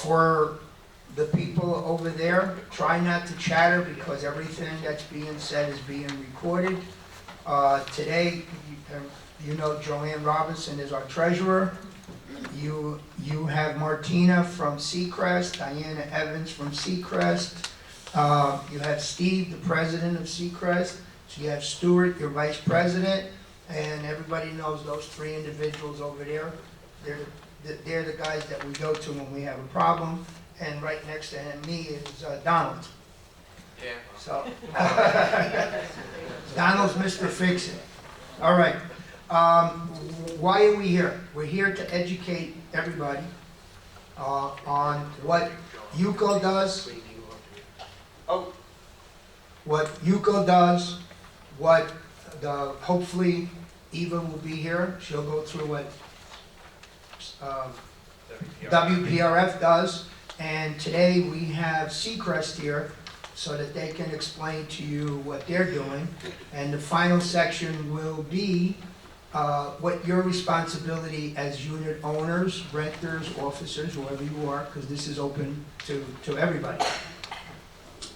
For the people over there, try not to chatter because everything that's being said is being recorded. Today, you know Joanne Robinson is our treasurer. You have Martina from Seacrest, Diana Evans from Seacrest. You have Steve, the president of Seacrest. So you have Stuart, your vice president, and everybody knows those three individuals over there. They're the guys that we go to when we have a problem. And right next to me is Donald. Yeah. So Donald's Mr. Fix-It. All right. Why are we here? We're here to educate everybody on what UCO does, what hopefully Eva will be here. She'll go through what WPRF does. And today we have Seacrest here so that they can explain to you what they're doing. And the final section will be what your responsibility as unit owners, renters, officers, whoever you are, because this is open to everybody.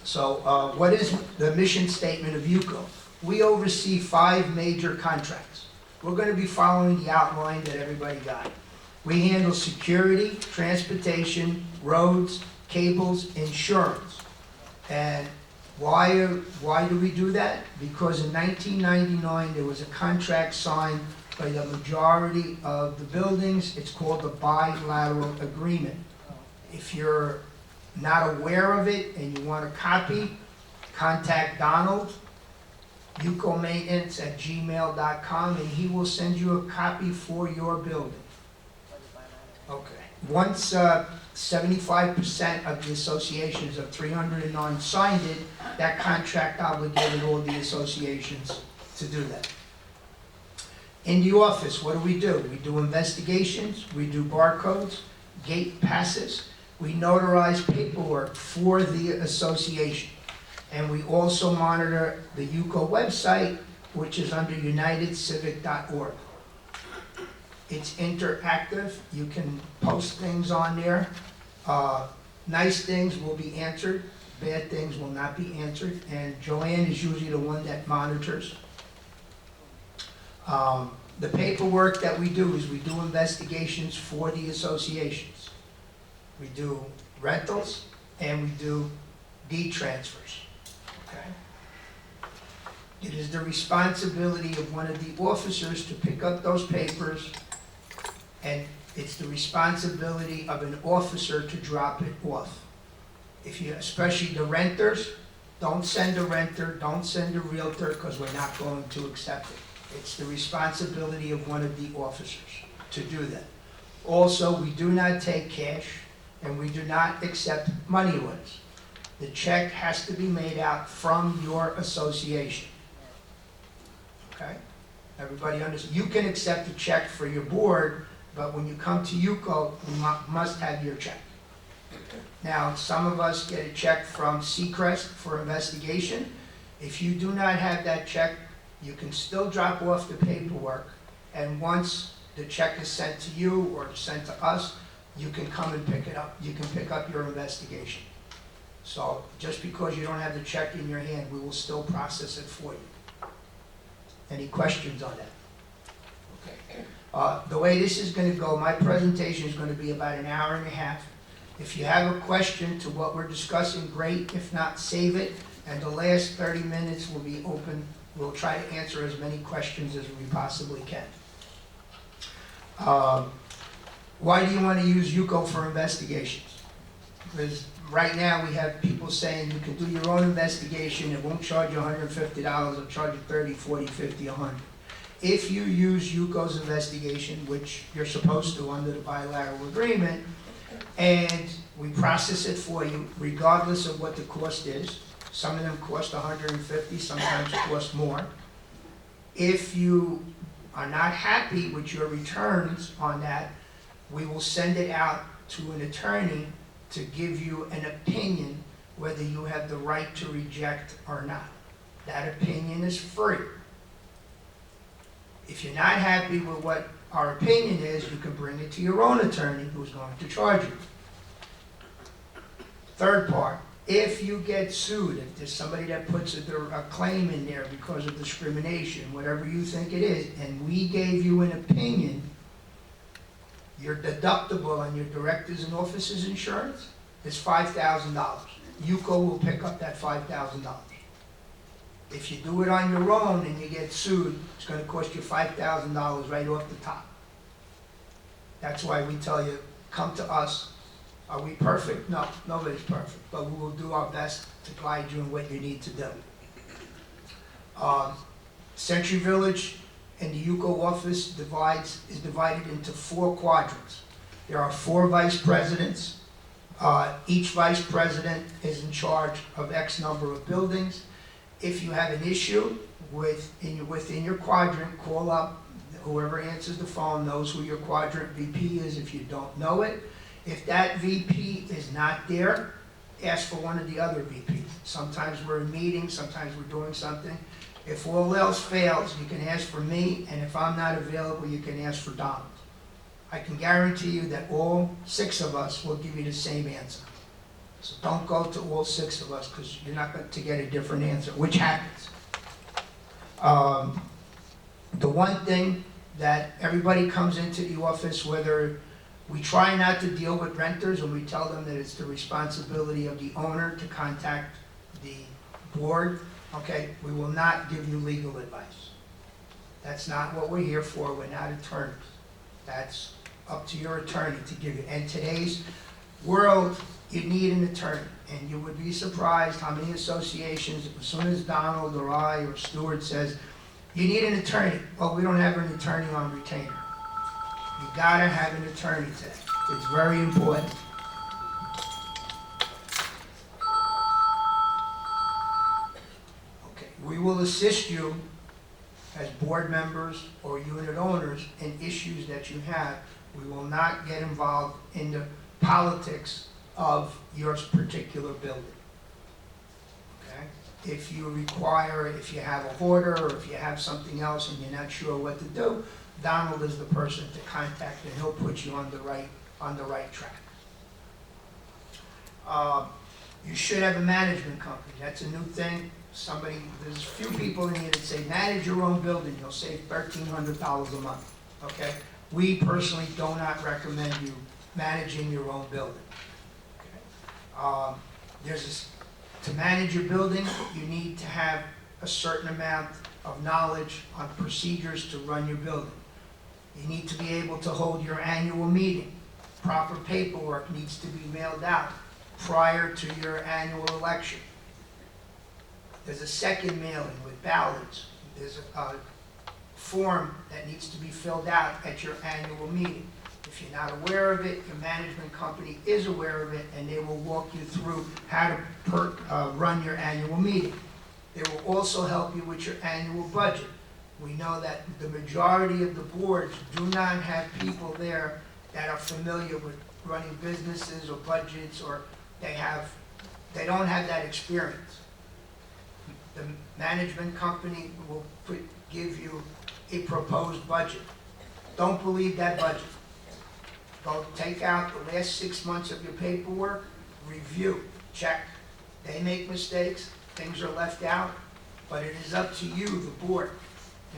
So what is the mission statement of UCO? We oversee 5 major contracts. We're going to be following the outline that everybody got. We handle security, transportation, roads, cables, insurance. And why do we do that? Because in 1999, there was a contract signed by the majority of the buildings. It's called the bilateral agreement. If you're not aware of it and you want a copy, contact Donald, ucomaintenance@gmail.com, and he will send you a copy for your building. Okay. Once 75% of the associations of 309 signed it, that contract obligated all the associations to do that. In the office, what do? We do investigations, we do barcodes, gate passes, we notarize paperwork for the association. And we also monitor the UCO website, which is under unitedcivic.org. It's interactive. You can post things on there. Nice things will be answered. Bad things will not be answered. And Joanne is usually the one that monitors. The paperwork that we do is we do investigations for the associations. We do rentals and we do deed transfers. Okay? It is the responsibility of one of the officers to pick up those papers, and it's the responsibility of an officer to drop it off. Especially the renters, don't send a renter, don't send a realtor, because we're not going to accept it. It's the responsibility of one of the officers to do that. Also, we do not take cash, and we do not accept money orders. The check has to be made out from your association. Okay? Everybody understands? You can accept a check for your board, but when you come to UCO, you must have your check. Now, some of us get a check from Seacrest for investigation. If you do not have that check, you can still drop off the paperwork, and once the check is sent to you or sent to us, you can come and pick it up. You can pick up your investigation. So just because you don't have the check in your hand, we will still process it for you. Any questions on that? Okay. The way this is going to go, my presentation is going to be about an hour and a half. If you have a question to what we're discussing, great. If not, save it. And the last 30 minutes will be open. We'll try to answer as many questions as we possibly can. Why do you want to use UCO for investigations? Because right now we have people saying you can do your own investigation, it won't charge you $150, it'll charge you $30, $40, $50, $100. If you use UCO's investigation, which you're supposed to under the bilateral agreement, and we process it for you regardless of what the cost is, some of them cost $150, sometimes it costs more. If you are not happy with your returns on that, we will send it out to an attorney to give you an opinion whether you have the right to reject or not. That opinion is free. If you're not happy with what our opinion is, you can bring it to your own attorney who's going to charge you. Third part, if you get sued, if there's somebody that puts a claim in there because of discrimination, whatever you think it is, and we gave you an opinion, your deductible on your directors and officers insurance is $5,000. UCO will pick up that $5,000. If you do it on your own and you get sued, it's gonna cost you $5,000 right off the top. That's why we tell you, come to us. Are we perfect? No, nobody's perfect, but we will do our best to guide you in what you need to do. Century Village and the UCO office is divided into 4 quadrants. There are 4 vice presidents. Each vice president is in charge of X number of buildings. If you have an issue within your quadrant, call up. Whoever answers the phone knows who your quadrant VP is if you don't know it. If that VP is not there, ask for one of the other VPs. Sometimes we're in meetings, sometimes we're doing something. If all else fails, you can ask for me, and if I'm not available, you can ask for Donald. I can guarantee you that all 6 of us will give you the same answer. So don't go to all 6 of us, because you're not going to get a different answer, which happens. The one thing that everybody comes into the office, whether we try not to deal with renters, and we tell them that it's the responsibility of the owner to contact the board, okay? We will not give you legal advice. That's not what we're here for. We're not attorneys. That's up to your attorney to give you. In today's world, you need an attorney, and you would be surprised how many associations, as soon as Donald or I or Stuart says, you need an attorney. Well, we don't have an attorney on retainer. You gotta have an attorney today. It's very important. Okay, we will assist you as board members or unit owners in issues that you have. We will not get involved in the politics of your particular building. Okay? If you require, if you have a hoarder, or if you have something else and you're not sure what to do, Donald is the person to contact, and he'll put you on the right track. You should have a management company. That's a new thing. There's a few people in here that say, manage your own building. You'll save $1,300 a month. Okay? We personally do not recommend you managing your own building. Okay? To manage your building, you need to have a certain amount of knowledge on procedures to run your building. You need to be able to hold your annual meeting. Proper paperwork needs to be mailed out prior to your annual election. There's a second mailing with ballots. There's a form that needs to be filled out at your annual meeting. If you're not aware of it, your management company is aware of it, and they will walk you through how to run your annual meeting. They will also help you with your annual budget. We know that the majority of the boards do not have people there that are familiar with running businesses or budgets, or they don't have that experience. The management company will give you a proposed budget. Don't believe that budget. Go take out the last 6 months of your paperwork, review, check. They make mistakes, things are left out, but it is up to you, the board.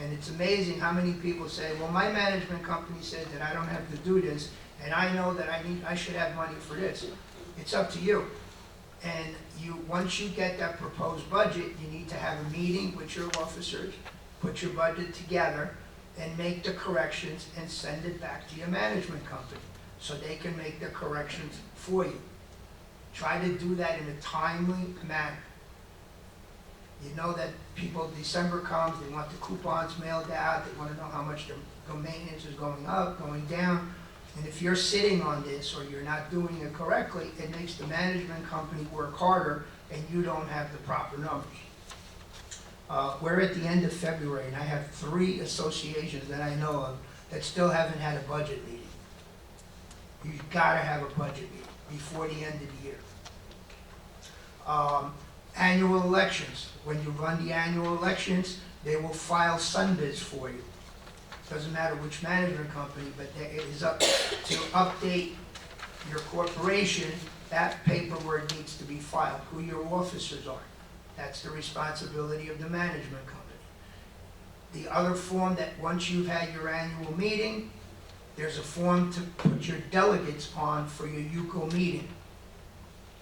And it's amazing how many people say, well, my management company said that I don't have to do this, and I know that I should have money for this. It's up to you. And once you get that proposed budget, you need to have a meeting with your officers, put your budget together, and make the corrections and send it back to your management company so they can make the corrections for you. Try to do that in a timely manner. You know that people, December comes, they want the coupons mailed out, they want to know how much their maintenance is going up, going down. And if you're sitting on this or you're not doing it correctly, it makes the management company work harder and you don't have the proper numbers. We're at the end of February, and I have 3 associations that I know of that still haven't had a budget meeting. You've got to have a budget meeting before the end of the year. Annual elections. When you run the annual elections, they will file sunbids for you. Doesn't matter which management company, but it is up to update your corporation that paperwork needs to be filed, who your officers are. That's the responsibility of the management company. The other form that once you've had your annual meeting, there's a form to put your delegates on for your UCO meeting.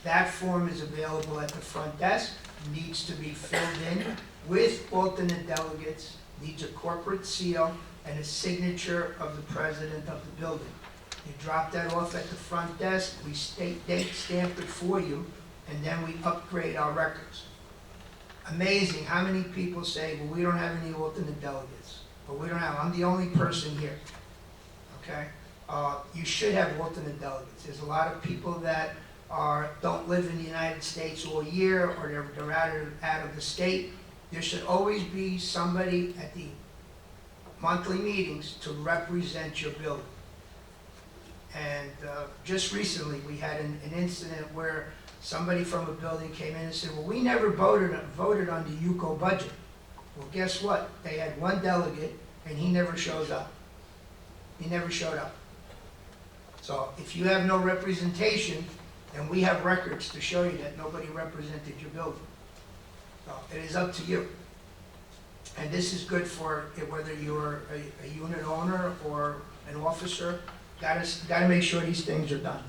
That form is available at the front desk, needs to be filled in with alternate delegates, needs a corporate seal and a signature of the president of the building. You drop that off at the front desk, we date stamp it for you, and then we upgrade our records. Amazing how many people say, well, we don't have any alternate delegates, but we don't have, I'm the only person here, okay? You should have alternate delegates. There's a lot of people that don't live in the United States all year, or they're out of the state. There should always be somebody at the monthly meetings to represent your building. And just recently, we had an incident where somebody from a building came in and said, well, we never voted on the UCO budget. Well, guess what? They had one delegate, and he never shows up. He never showed up. So if you have no representation, then we have records to show you that nobody represented your building. So it is up to you. And this is good for whether you're a unit owner or an officer. Gotta make sure these things are done.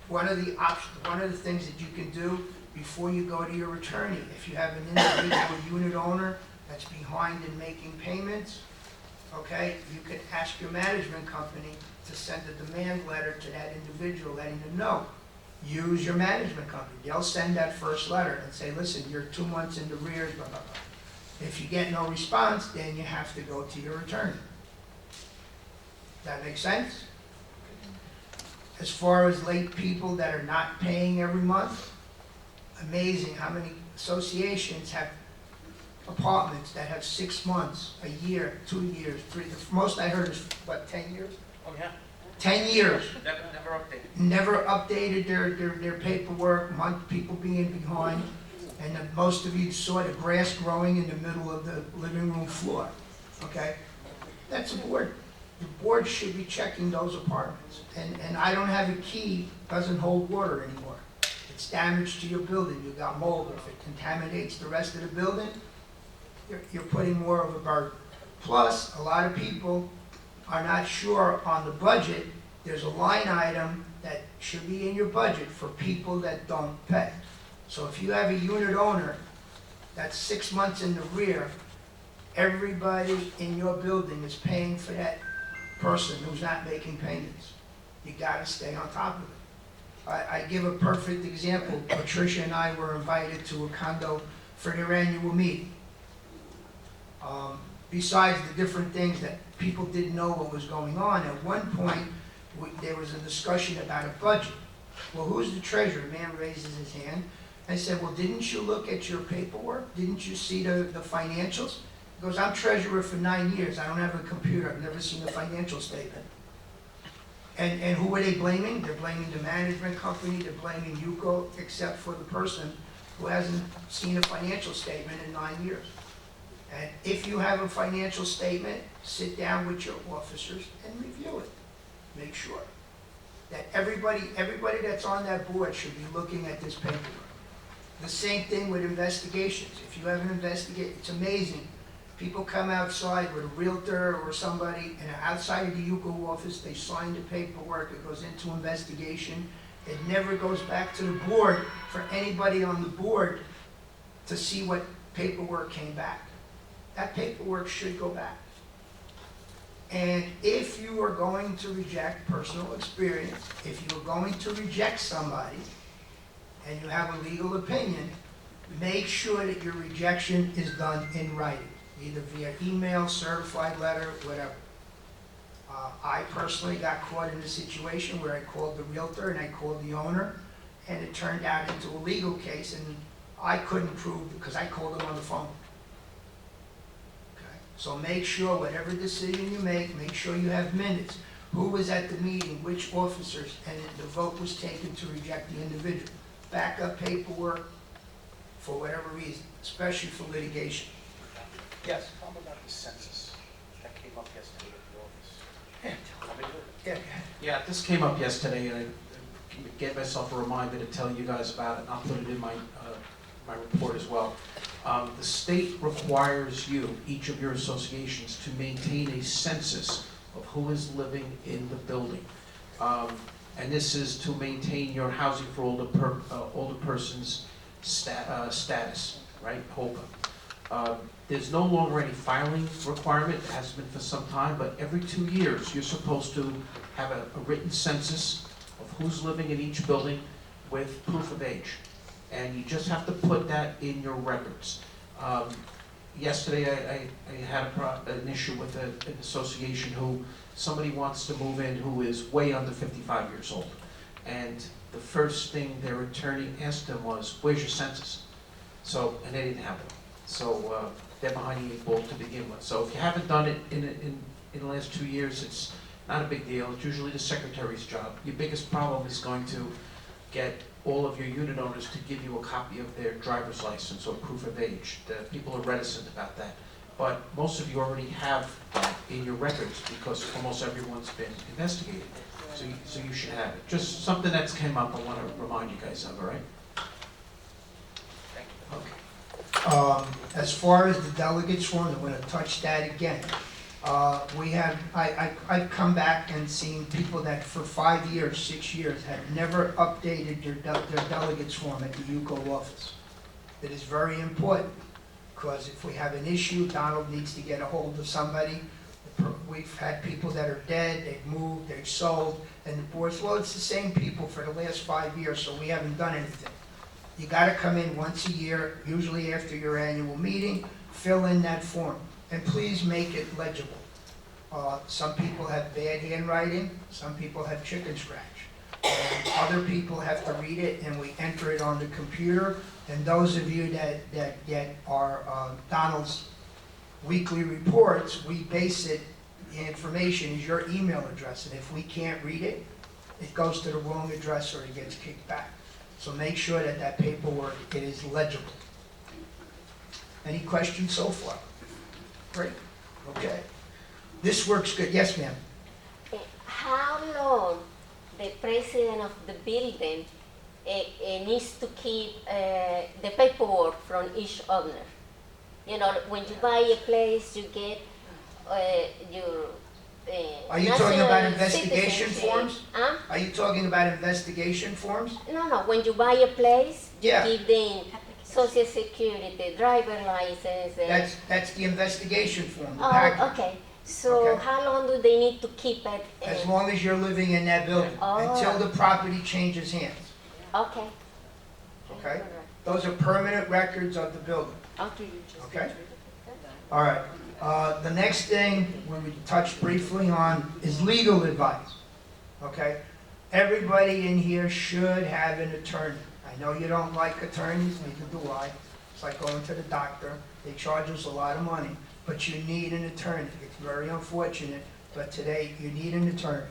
One of the things that you can do before you go to your attorney, if you have an individual unit owner that's behind in making payments, okay, you can ask your management company to send a demand letter to that individual letting them know. Use your management company. They'll send that first letter and say, listen, you're 2 months in arrears, blah, blah, blah. If you get no response, then you have to go to your attorney. That makes sense? As far as late people that are not paying every month, amazing how many associations have apartments that have 6 months, a year, 2 years, 3. The most I heard is, what, 10 years? Oh, yeah. 10 years. Never updated. Never updated their paperwork, people being behind, and most of you saw the grass growing in the middle of the living room floor, okay? That's the board. The board should be checking those apartments. And I don't have a key, doesn't hold water anymore. It's damage to your building, you got mold. If it contaminates the rest of the building, you're putting more of a burden. Plus, a lot of people are not sure on the budget. There's a line item that should be in your budget for people that don't pay. So if you have a unit owner that's 6 months in the rear, everybody in your building is paying for that person who's not making payments. You gotta stay on top of it. I give a perfect example. Patricia and I were invited to a condo for their annual meeting. Besides the different things that people didn't know what was going on, at one point, there was a discussion about a budget. Well, who's the treasurer? The man raises his hand. I said, well, didn't you look at your paperwork? Didn't you see the financials? He goes, I'm treasurer for 9 years. I don't have a computer. I've never seen a financial statement. And who are they blaming? They're blaming the management company. They're blaming UCO, except for the person who hasn't seen a financial statement in 9 years. And if you have a financial statement, sit down with your officers and review it. Make sure that everybody that's on that board should be looking at this paperwork. The same thing with investigations. If you have an investigation, it's amazing. People come outside with a realtor or somebody, and outside of the UCO office, they sign the paperwork, it goes into investigation. It never goes back to the board for anybody on the board to see what paperwork came back. That paperwork should go back. And if you are going to reject personal experience, if you are going to reject somebody, and you have a legal opinion, make sure that your rejection is done in writing, either via email, certified letter, whatever. I personally got caught in a situation where I called the realtor and I called the owner, and it turned out into a legal case, and I couldn't prove, because I called them on the phone. So make sure whatever decision you make sure you have minutes. Who was at the meeting, which officers, and the vote was taken to reject the individual. Backup paperwork for whatever reason, especially for litigation. Yes? Tell me about the census that came up yesterday at the office. Yeah. I mean, Yeah. Yeah, this came up yesterday, and I gave myself a reminder to tell you guys about it, and I'll put it in my report as well. The state requires you, each of your associations, to maintain a census of who is living in the building. And this is to maintain your housing for older persons status, right, HOPA. There's no longer any filing requirement, it has been for some time, but every 2 years, you're supposed to have a written census of who's living in each building with proof of age. And you just have to put that in your records. Yesterday, I had an issue with an association who, somebody wants to move in who is way under 55 years old. And the first thing their attorney asked them was, where's your census? So, and they didn't have it. So they're behind the 8 ball to begin with. So if you haven't done it in the last 2 years, it's not a big deal. It's usually the secretary's job. Your biggest problem is going to get all of your unit owners to give you a copy of their driver's license or proof of age. The people are reticent about that. But most of you already have that in your records because almost everyone's been investigated. So you should have it. Just something that's came up I want to remind you guys of, all right? Okay. As far as the delegates form, I'm going to touch that again. I've come back and seen people that for 5 years, 6 years, have never updated their delegates form at the UCO office. It is very important, because if we have an issue, Donald needs to get a hold of somebody. We've had people that are dead, they've moved, they've sold, and the board's, well, it's the same people for the last 5 years, so we haven't done anything. You gotta come in once a year, usually after your annual meeting, fill in that form, and please make it legible. Some people have bad handwriting, some people have chicken scratch. And other people have to read it, and we enter it on the computer. And those of you that get our Donald's weekly reports, we base it, the information is your email address, and if we can't read it, it goes to the wrong address or it gets kicked back. So make sure that that paperwork, it is legible. Any questions so far? Great, okay. This works good, yes ma'am? How long the president of the building needs to keep the paperwork from each owner? You know, when you buy a place, you get your Are you talking about investigation citizenship. forms? Huh? Are you talking about investigation forms? No. When you buy a place, you Yeah. give them Social Security, driver license. That's the investigation form, the Oh, package. okay. So Okay. how long do they need to keep it? As long as you're living in that building, Oh. until the property changes hands, Okay. okay? Those are permanent records of the building, Okay. okay? All right. The next thing we touched briefly on is legal advice, okay? Everybody in here should have an attorney. I know you don't like attorneys, neither do I. It's like going to the doctor. They charge us a lot of money, but you need an attorney. It's very unfortunate, but today you need an attorney.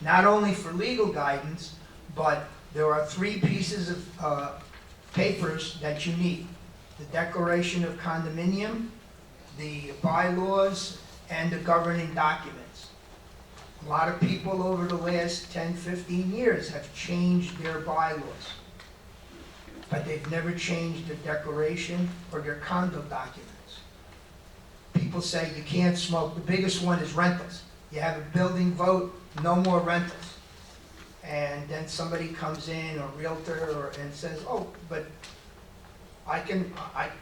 Not only for legal guidance, but there are 3 pieces of papers that you need. The declaration of condominium, the bylaws, and the governing documents. A lot of people over the last 10, 15 years have changed their bylaws, but they've never changed the declaration or their condo documents. People say you can't smoke. The biggest one is rentals. You have a building vote, no more rentals. And then somebody comes in, a realtor, and says, oh, but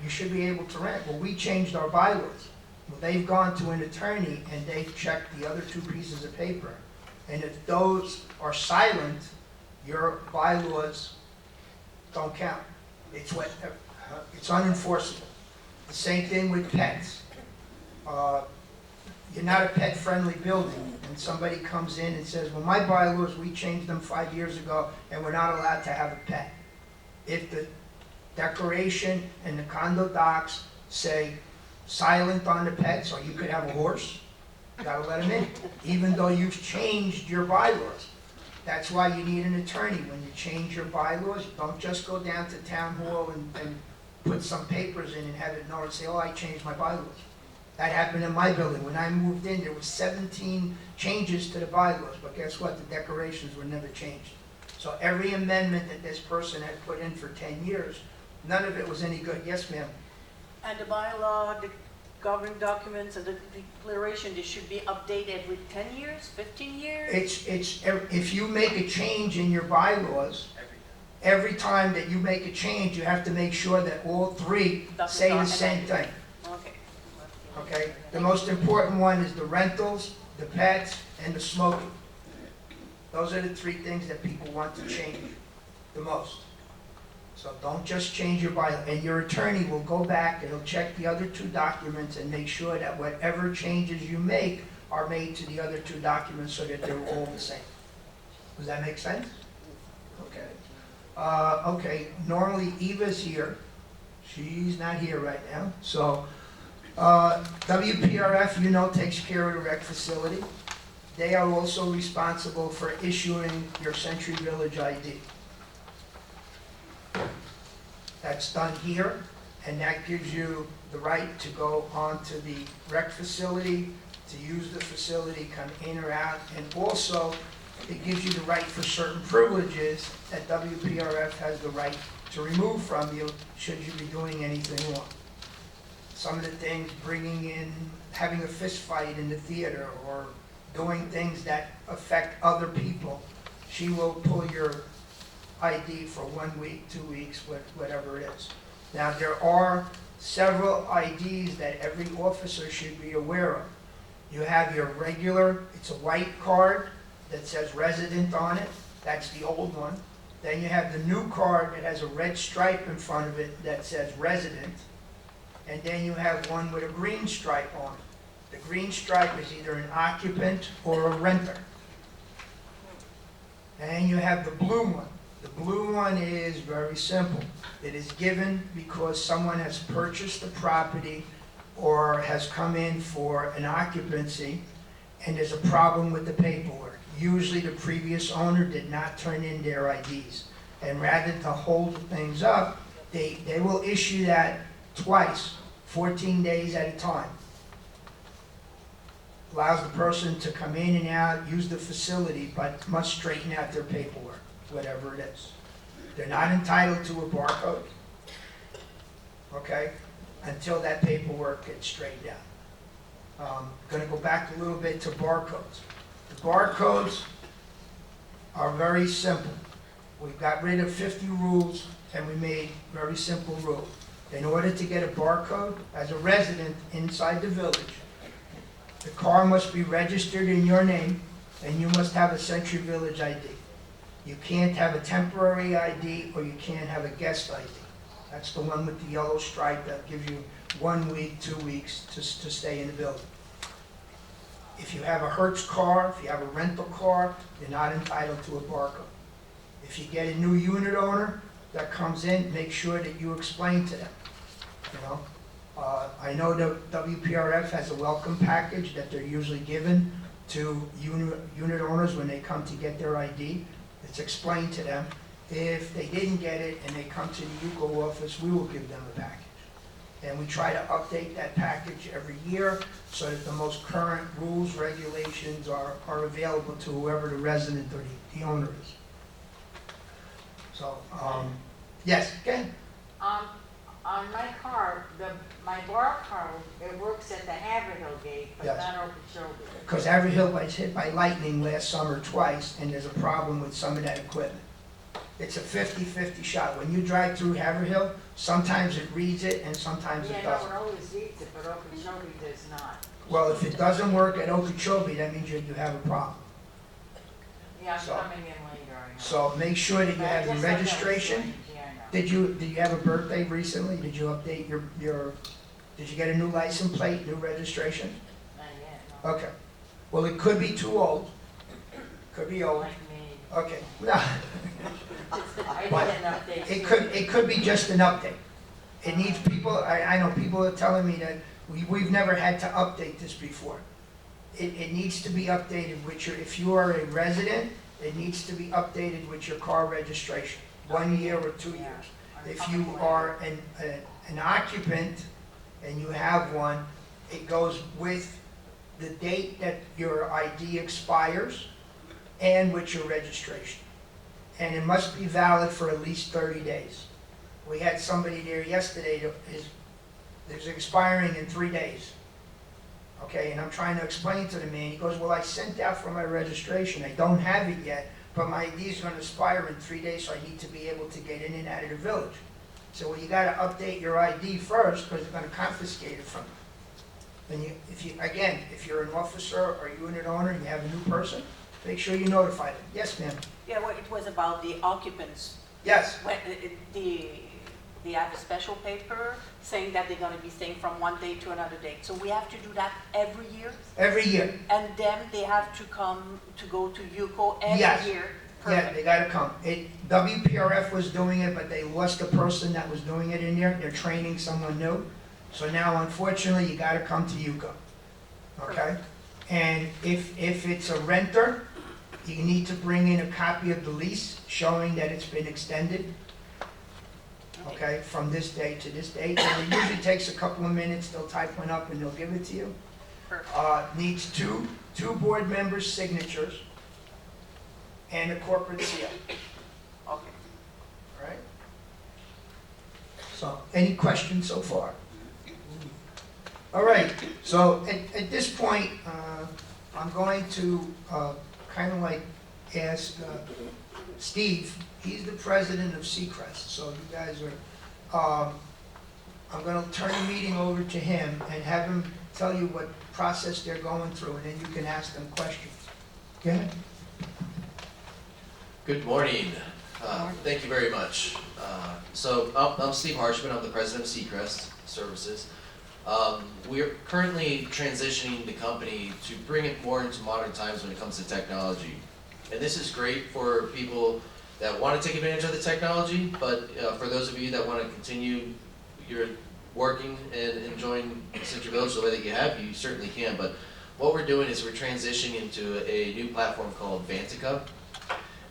you should be able to rent. Well, we changed our bylaws. Well, they've gone to an attorney and they've checked the other 2 pieces of paper. And if those are silent, your bylaws don't count. It's unenforceable. The same thing with pets. You're not a pet-friendly building, and somebody comes in and says, well, my bylaws, we changed them 5 years ago, and we're not allowed to have a pet. If the declaration and the condo docs say silent on the pets, or you could have a horse, you gotta let them in, even though you've changed your bylaws. That's why you need an attorney. When you change your bylaws, don't just go down to town hall and put some papers in and have it known and say, oh, I changed my bylaws. That happened in my building. When I moved in, there was 17 changes to the bylaws, but guess what? The decorations were never changed. So every amendment that this person had put in for 10 years, none of it was any good. Yes, ma'am? And the bylaw, the governing documents, and the declaration, they should be updated every 10 years, 15 years? If you make a change in your bylaws, every time that you make a change, you have to make sure that all three say the same thing. Okay. Okay, the most important one is the rentals, the pets, and the smoking. Those are the three things that people want to change the most. So don't just change your bylaw, and your attorney will go back and he'll check the other two documents and make sure that whatever changes you make are made to the other two documents so that they're all the same. Does that make sense? Okay. Okay, normally Eva's here. She's not here right now, so WPRF, you know, takes care of the rec facility. They are also responsible for issuing your Century Village ID. That's done here, and that gives you the right to go onto the rec facility, to use the facility, come in or out, and also it gives you the right for certain privileges that WPRF has the right to remove from you should you be doing anything wrong. Some of the things, bringing in, having a fist fight in the theater, or doing things that affect other people, she will pull your ID for 1 week, 2 weeks, whatever it is. Now, there are several IDs that every officer should be aware of. You have your regular, it's a white card that says resident on it, that's the old one. Then you have the new card that has a red stripe in front of it that says resident. And then you have one with a green stripe on it. The green stripe is either an occupant or a renter. And you have the blue one. The blue one is very simple. It is given because someone has purchased the property or has come in for an occupancy and there's a problem with the paperwork. Usually the previous owner did not turn in their IDs. And rather to hold things up, they will issue that twice, 14 days at a time. Allows the person to come in and out, use the facility, but must straighten out their paperwork, whatever it is. They're not entitled to a barcode, okay, until that paperwork gets straightened out. Gonna go back a little bit to barcodes. The barcodes are very simple. We got rid of 50 rules and we made very simple rules. In order to get a barcode as a resident inside the village, the car must be registered in your name and you must have a Century Village ID. You can't have a temporary ID or you can't have a guest ID. That's the one with the yellow stripe that gives you 1 week, 2 weeks to stay in the building. If you have a Hertz car, if you have a rental car, you're not entitled to a barcode. If you get a new unit owner that comes in, make sure that you explain to them, you know. I know that WPRF has a welcome package that they're usually given to unit owners when they come to get their ID. It's explained to them. If they didn't get it and they come to the UCO office, we will give them a package. And we try to update that package every year so that the most current rules, regulations are available to whoever the resident or the owner is. So, yes, Ken? On my car, my bar code, it works at the Haverhill gate, but Yes. not Okeechobee. Because Haverhill was hit by lightning last summer twice, and there's a problem with some of that equipment. It's a 50-50 shot. When you drive through Haverhill, sometimes it reads it and sometimes it Yeah, no, doesn't. it always reads it, but Okeechobee does not. Well, if it doesn't work at Okeechobee, that means you have a problem. Yeah, I'm So- coming in later, I know. So make sure that you But I have your guess I know it's registration. strange, yeah, I know. Did you have a birthday recently? Did you update did you get a new license plate, new registration? Not yet, no. Okay. Well, it could be too old. Could be old. Like me. Okay. No. I But did an update. It could be just an update. It needs people, I know people are telling me that we've never had to update this before. It needs to be updated with if you are a resident, it needs to be updated with your car registration, 1 year or 2 Yeah. years. I'm If coming you later. are an occupant and you have one, It goes with the date that your ID expires and with your registration. And it must be valid for at least 30 days. We had somebody there yesterday that is expiring in 3 days. Okay, and I'm trying to explain to the man, he goes, well, I sent out for my registration, I don't have it yet, but my ID is gonna expire in 3 days, so I need to be able to get in and out of the village. So, well, you gotta update your ID first, because they're gonna confiscate it from you. And if you're an officer or unit owner and you have a new person, make sure you notify them. Yes, ma'am? Yeah, well, it was about the occupants. Yes, When they have a special paper saying that they're gonna be staying from one date to another date. So we have to do that every year? every year. And then they have to come to go to UCO every Yes. year? Yeah, Perfect. they gotta come. WPRF was doing it, but they lost the person that was doing it in there. They're training someone new. So now, unfortunately, you gotta come to UCO, okay? And if it's a renter, you need to bring in a copy of the lease showing that it's been extended, okay, from this date to this date. And it usually takes a couple of minutes. They'll type one up and they'll give it to you. Perfect. Needs two board members' signatures and a corporate seal. Okay. All right? So, any questions so far? All right, so at this point, I'm going to kind of like ask Steve, he's the president of Seacrest, so you guys are, I'm going to turn the meeting over to him and have him tell you what process they're going through, and then you can ask them questions. Okay? Good morning. Thank you very much. So I'm Steve Harshman. I'm the president of Seacrest Services. We're currently transitioning the company to bring it more into modern times when it comes to technology. And this is great for people that want to take advantage of the technology, but for those of you that want to continue your working and enjoying Central Village the way that you have, you certainly can. But what we're doing is we're transitioning into a new platform called Vantica.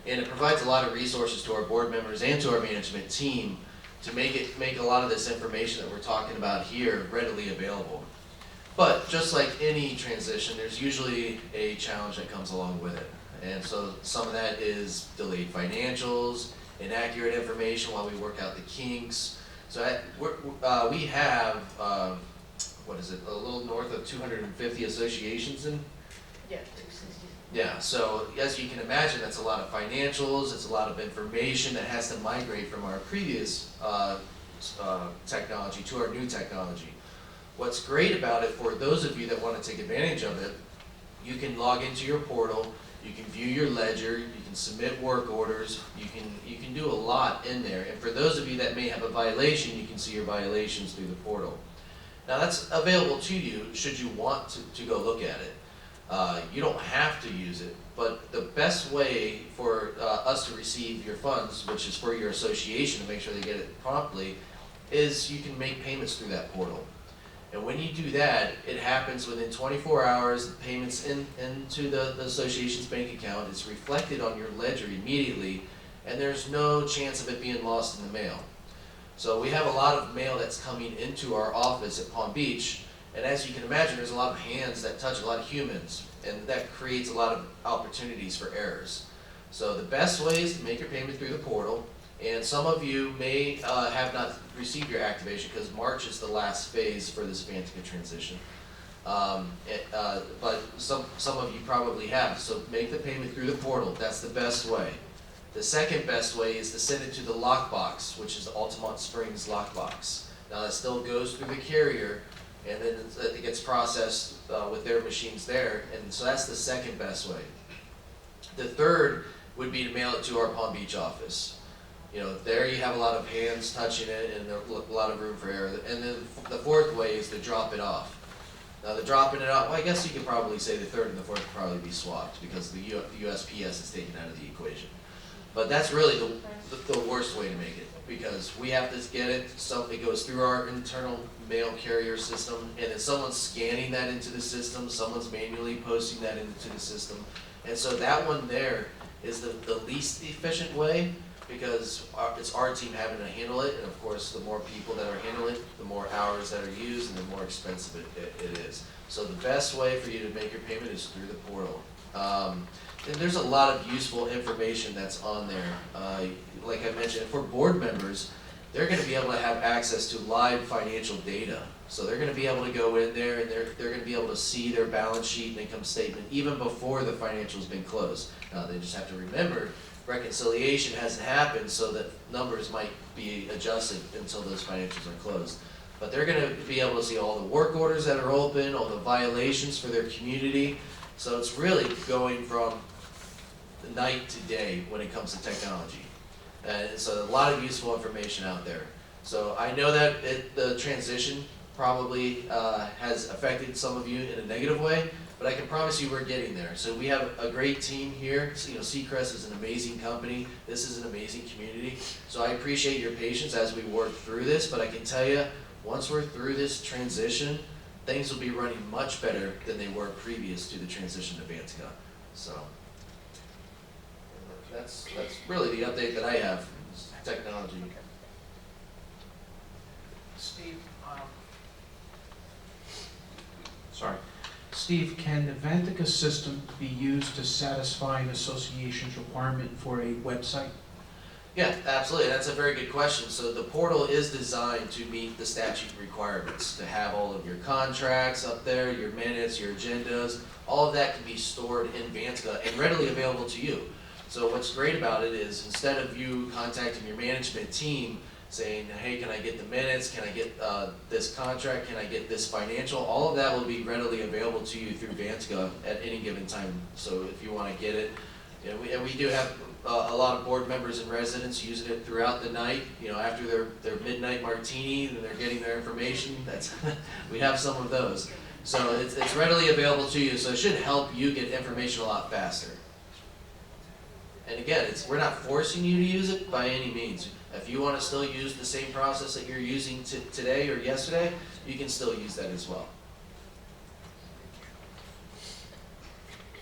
And it provides a lot of resources to our board members and to our management team to make a lot of this information that we're talking about here readily available. But just like any transition, there's usually a challenge that comes along with it. And so some of that is delayed financials, inaccurate information while we work out the kinks. So we have, a little north of 250 associations in. Yeah. Yeah, so as you can imagine, that's a lot of financials, it's a lot of information that has to migrate from our previous technology to our new technology. What's great about it, for those of you that want to take advantage of it, you can log into your portal, you can view your ledger, you can submit work orders, you can do a lot in there. And for those of you that may have a violation, you can see your violations through the portal. Now that's available to you should you want to go look at it. You don't have to use it, but the best way for us to receive your funds, which is for your association to make sure they get it promptly, is you can make payments through that portal. And when you do that, it happens within 24 hours, the payments into the association's bank account, it's reflected on your ledger immediately, and there's no chance of it being lost in the mail. So we have a lot of mail that's coming into our office at Palm Beach. And as you can imagine, there's a lot of hands that touch a lot of humans, and that creates a lot of opportunities for errors. So the best way is to make your payment through the portal, and some of you may have not received your activation because March is the last phase for this Vantica transition. But some of you probably have, so make the payment through the portal. That's the best way. The second best way is to send it to the lockbox, which is the Altamont Springs lockbox. Now that still goes through the carrier, and then it gets processed with their machines there, and so that's the second best way. The third would be to mail it to our Palm Beach office. You know, there you have a lot of hands touching it, and there's a lot of room for error. And then the fourth way is to drop it off. Now the dropping it off, well, I guess you could probably say the third and the fourth would probably be swapped because the USPS is taken out of the equation. But that's really the worst way to make it, because we have to get it, so it goes through our internal mail carrier system, and then someone's scanning that into the system, someone's manually posting that into the system. And so that one there is the least efficient way, because it's our team having to handle it, and of course, the more people that are handling it, the more hours that are used, and the more expensive it is. So the best way for you to make your payment is through the portal. And there's a lot of useful information that's on there. Like I mentioned, for board members, they're gonna be able to have access to live financial data. So they're gonna be able to go in there and they're gonna be able to see their balance sheet and income statement even before the financial's been closed. Now, they just have to remember, reconciliation hasn't happened, so that numbers might be adjusted until those financials are closed. But they're gonna be able to see all the work orders that are open, all the violations for their community. So it's really going from night to day when it comes to technology. And so a lot of useful information out there. So I know that the transition probably has affected some of you in a negative way, but I can promise you we're getting there. So we have a great team here. So, you know, Seacrest is an amazing company. This is an amazing community. So I appreciate your patience as we work through this, but I can tell you, once we're through this transition, things will be running much better than they were previous to the transition to Vantica. So that's really the update that I have, is technology. Steve, sorry. Steve, can the Vantica system be used to satisfy an association's requirement for a website? Yeah, absolutely. That's a very good question. So the portal is designed to meet the statute requirements, to have all of your contracts up there, your minutes, your agendas, all of that can be stored in Vantica and readily available to you. So what's great about it is, instead of you contacting your management team saying, hey, can I get the minutes, can I get this contract, can I get this financial, all of that will be readily available to you through Vantica at any given time. So if you want to get it, you know, and we do have a lot of board members and residents using it throughout the night, you know, after their midnight martini and they're getting their information. That's we have some of those. So it's readily available to you, so it should help you get information a lot faster. And again, we're not forcing you to use it by any means. If you want to still use the same process that you're using today or yesterday, you can still use that as well.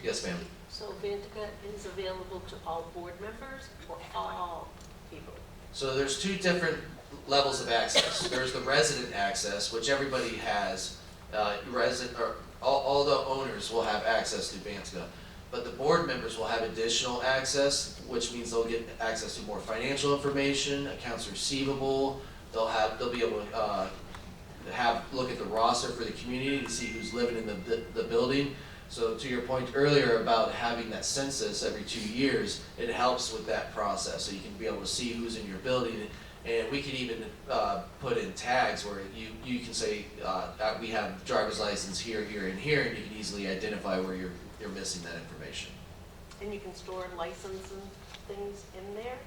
Yes, ma'am. So Vantica is available to all board members or all people? So there's two different levels of access. There's the resident access, which everybody has. Resident, or all the owners will have access to Vantica. But the board members will have additional access, which means they'll get access to more financial information, accounts receivable. They'll be able to look at the roster for the community to see who's living in the building. So to your point earlier about having that census every 2 years, it helps with that process. So you can be able to see who's in your building, and we can even put in tags where you can say we have driver's license here, here, and here, and you can easily identify where you're missing that information. And you can store license and things in there?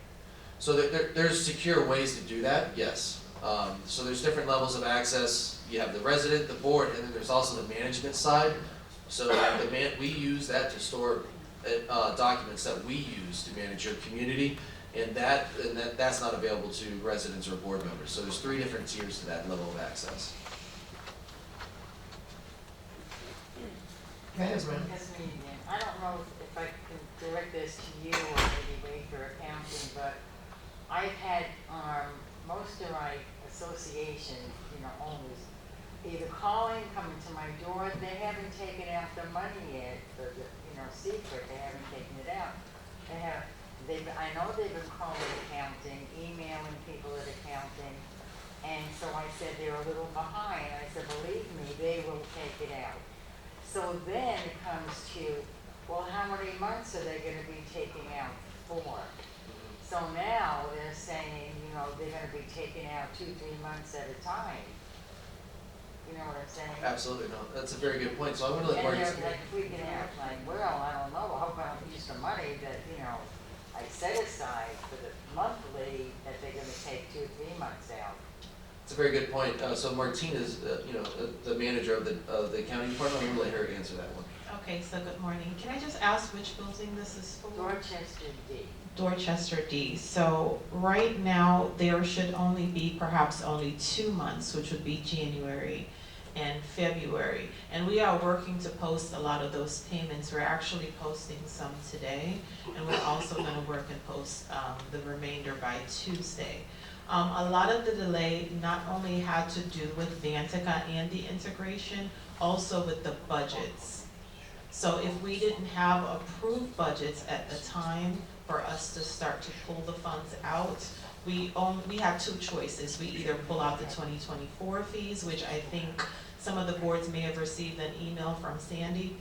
So there's secure ways to do that, yes. So there's different levels of access. You have the resident, the board, and then there's also the management side. So we use that to store documents that we use to manage your community, and that's not available to residents or board members. So there's 3 different tiers to that level of access. Yes, ma'am. Yes, me again. I don't know if I can direct this to you or maybe wait for accounting, but I've had most of my association, owners, either calling, coming to my door. They haven't taken out their money yet, secret. They haven't taken it out. I know they've been calling accounting, emailing people at accounting, and so I said they're a little behind. I said, believe me, they will take it out. So then it comes to, well, how many months are they going to be taking out for? So now they're saying, they're going to be taking out 2-3 months at a time. You know what I'm saying? Absolutely, no, that's a very good point. So I'm going to let Marty. And they're like freaking out, like, well, I don't know, I hope I don't use the money that, I set aside for the monthly that they're going to take 2 or 3 months out. It's a very good point. So Martina is, the manager of the accounting department. I'm going to let her answer that one. Okay, so good morning. Can I just ask which building this is for? Dorchester D. Dorchester D. So right now, there should only be perhaps only 2 months, which would be January and February. And we are working to post a lot of those payments. We're actually posting some today, and we're also gonna work and post the remainder by Tuesday. A lot of the delay not only had to do with Vantica and the integration, also with the budgets. So if we didn't have approved budgets at the time for us to start to pull the funds out, we had two choices. We either pull out the 2024 fees, which I think some of the boards may have received an email from Sandy.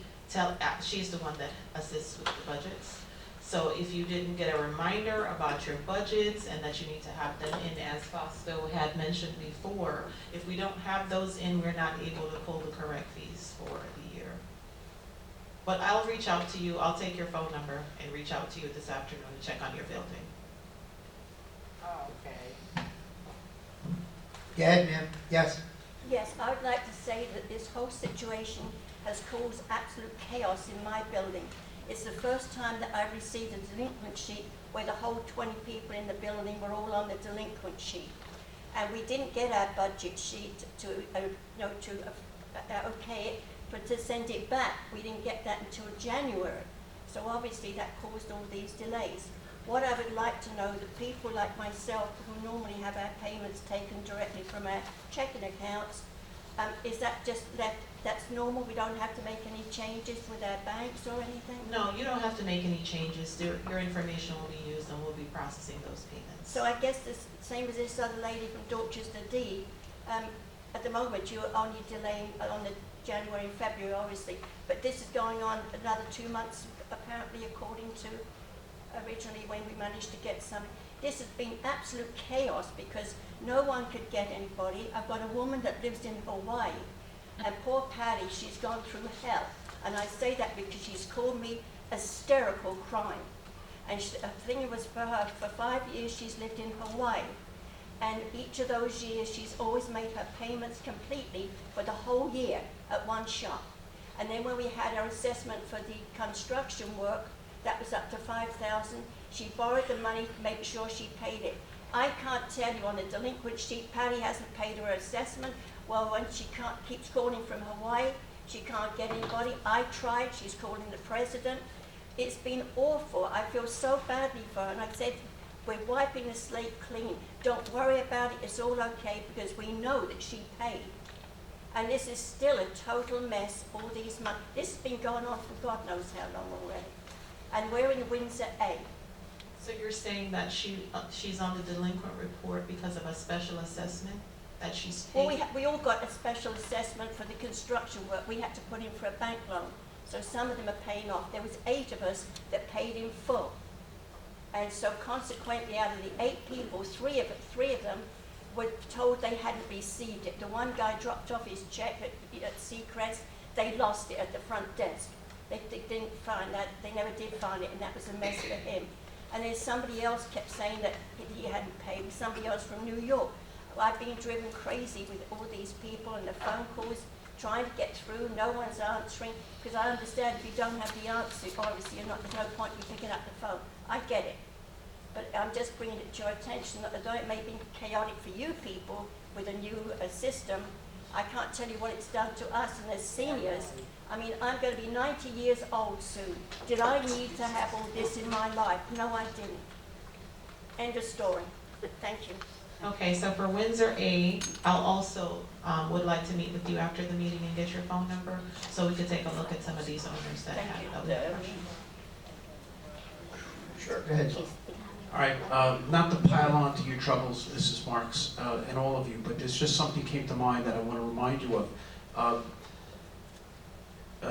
She's the one that assists with the budgets. So if you didn't get a reminder about your budgets and that you need to have them in, as Fausto had mentioned before, if we don't have those in, we're not able to pull the correct fees for the year. But I'll reach out to you, I'll take your phone number and reach out to you this afternoon to check on your building. Oh, okay. Go ahead, ma'am. Yes? Yes, I would like to say that this whole situation has caused absolute chaos in my building. It's the first time that I've received a delinquent sheet where the whole 20 people in the building were all on the delinquent sheet. And we didn't get our budget sheet to okay it, but to send it back, we didn't get that until January. So obviously that caused all these delays. What I would like to know, the people like myself who normally have our payments taken directly from our checking accounts, is that just that's normal? We don't have to make any changes with our banks or anything? No, you don't have to make any changes. Your information will be used and we'll be processing those payments. So I guess the same as this other lady from Dorchester D, at the moment you're only delaying on the January and February obviously, but this is going on another 2 months apparently according to originally when we managed to get some. This has been absolute chaos because no one could get anybody. I've got a woman that lives in Hawaii, and poor Patty, she's gone through hell. And I say that because she's called me hysterical crying. And the thing was for her, for 5 years she's lived in Hawaii. And each of those years she's always made her payments completely for the whole year at one shot. And then when we had our assessment for the construction work, that was up to $5,000. She borrowed the money to make sure she paid it. I can't tell you on the delinquent sheet, Patty hasn't paid her assessment. Well, when she keeps calling from Hawaii, she can't get anybody. I tried, she's calling the president. It's been awful. I feel so badly for her. And I said, we're wiping the slate clean. Don't worry about it, it's all okay because we know that she paid. And this is still a total mess all these months. This has been going on for God knows how long already. And we're in Windsor A. So you're saying that she's on the delinquent report because of a special assessment that she's paid? Well, we all got a special assessment for the construction work. We had to put in for a bank loan. So some of them are paying off. There was 8 of us that paid in full. And so consequently, out of the 8 people, 3 of them were told they hadn't received it. The one guy dropped off his check at Seacrest. They lost it at the front desk. They didn't find that. They never did find it, and that was a mess for him. And then somebody else kept saying that he hadn't paid, somebody else from New York. I've been driven crazy with all these people and the phone calls, trying to get through, no one's answering, because I understand if you don't have the answer, obviously there's no point in picking up the phone. I get it. But I'm just bringing it to your attention that although it may be chaotic for you people with a new system, I can't tell you what it's done to us and as seniors. I mean, I'm going to be 90 years old soon. Did I need to have all this in my life? No, I didn't. End of story. Thank you. Okay, so for Windsor A, I'll also would like to meet with you after the meeting and get your phone number so we could take a look at some of these owners that Thank have you. those questions. Sure. Go ahead. All right, not to pile on to your troubles, Mrs. Marks, and all of you, but there's just something came to mind that I want to remind you of.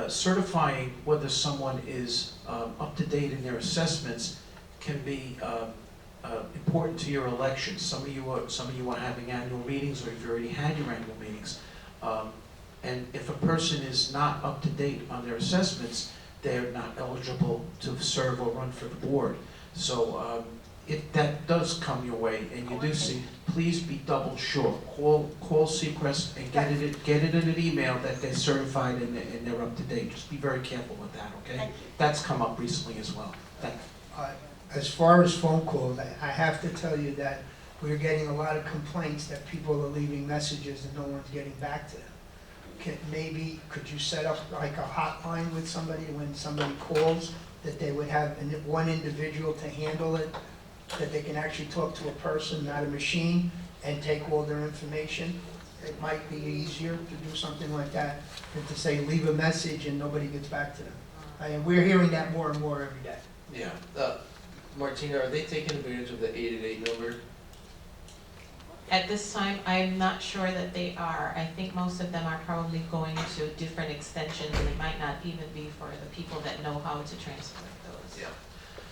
Certifying whether someone is up to date in their assessments can be important to your elections. Some of you are having annual meetings, or you've already had your annual meetings. And if a person is not up to date on their assessments, they're not eligible to serve or run for the board. So if that does come your way and you do see, please be double sure. Call Seacrest and get it in an email that they're certified and they're up to date. Just be very careful with that, okay? Thank you. That's come up recently as well. Thank you. As far as phone calls, I have to tell you that we're getting a lot of complaints that people are leaving messages and no one's getting back to them. could you set up like a hotline with somebody when somebody calls, that they would have one individual to handle it, that they can actually talk to a person, not a machine, and take all their information? It might be easier to do something like that than to say, leave a message and nobody gets back to them. And we're hearing that more and more every day. Yeah, Martina, are they taking advantage of the 888 number? At this time, I'm not sure that they are. I think most of them are probably going to different extensions, and it might not even be for the people that know how to transfer those.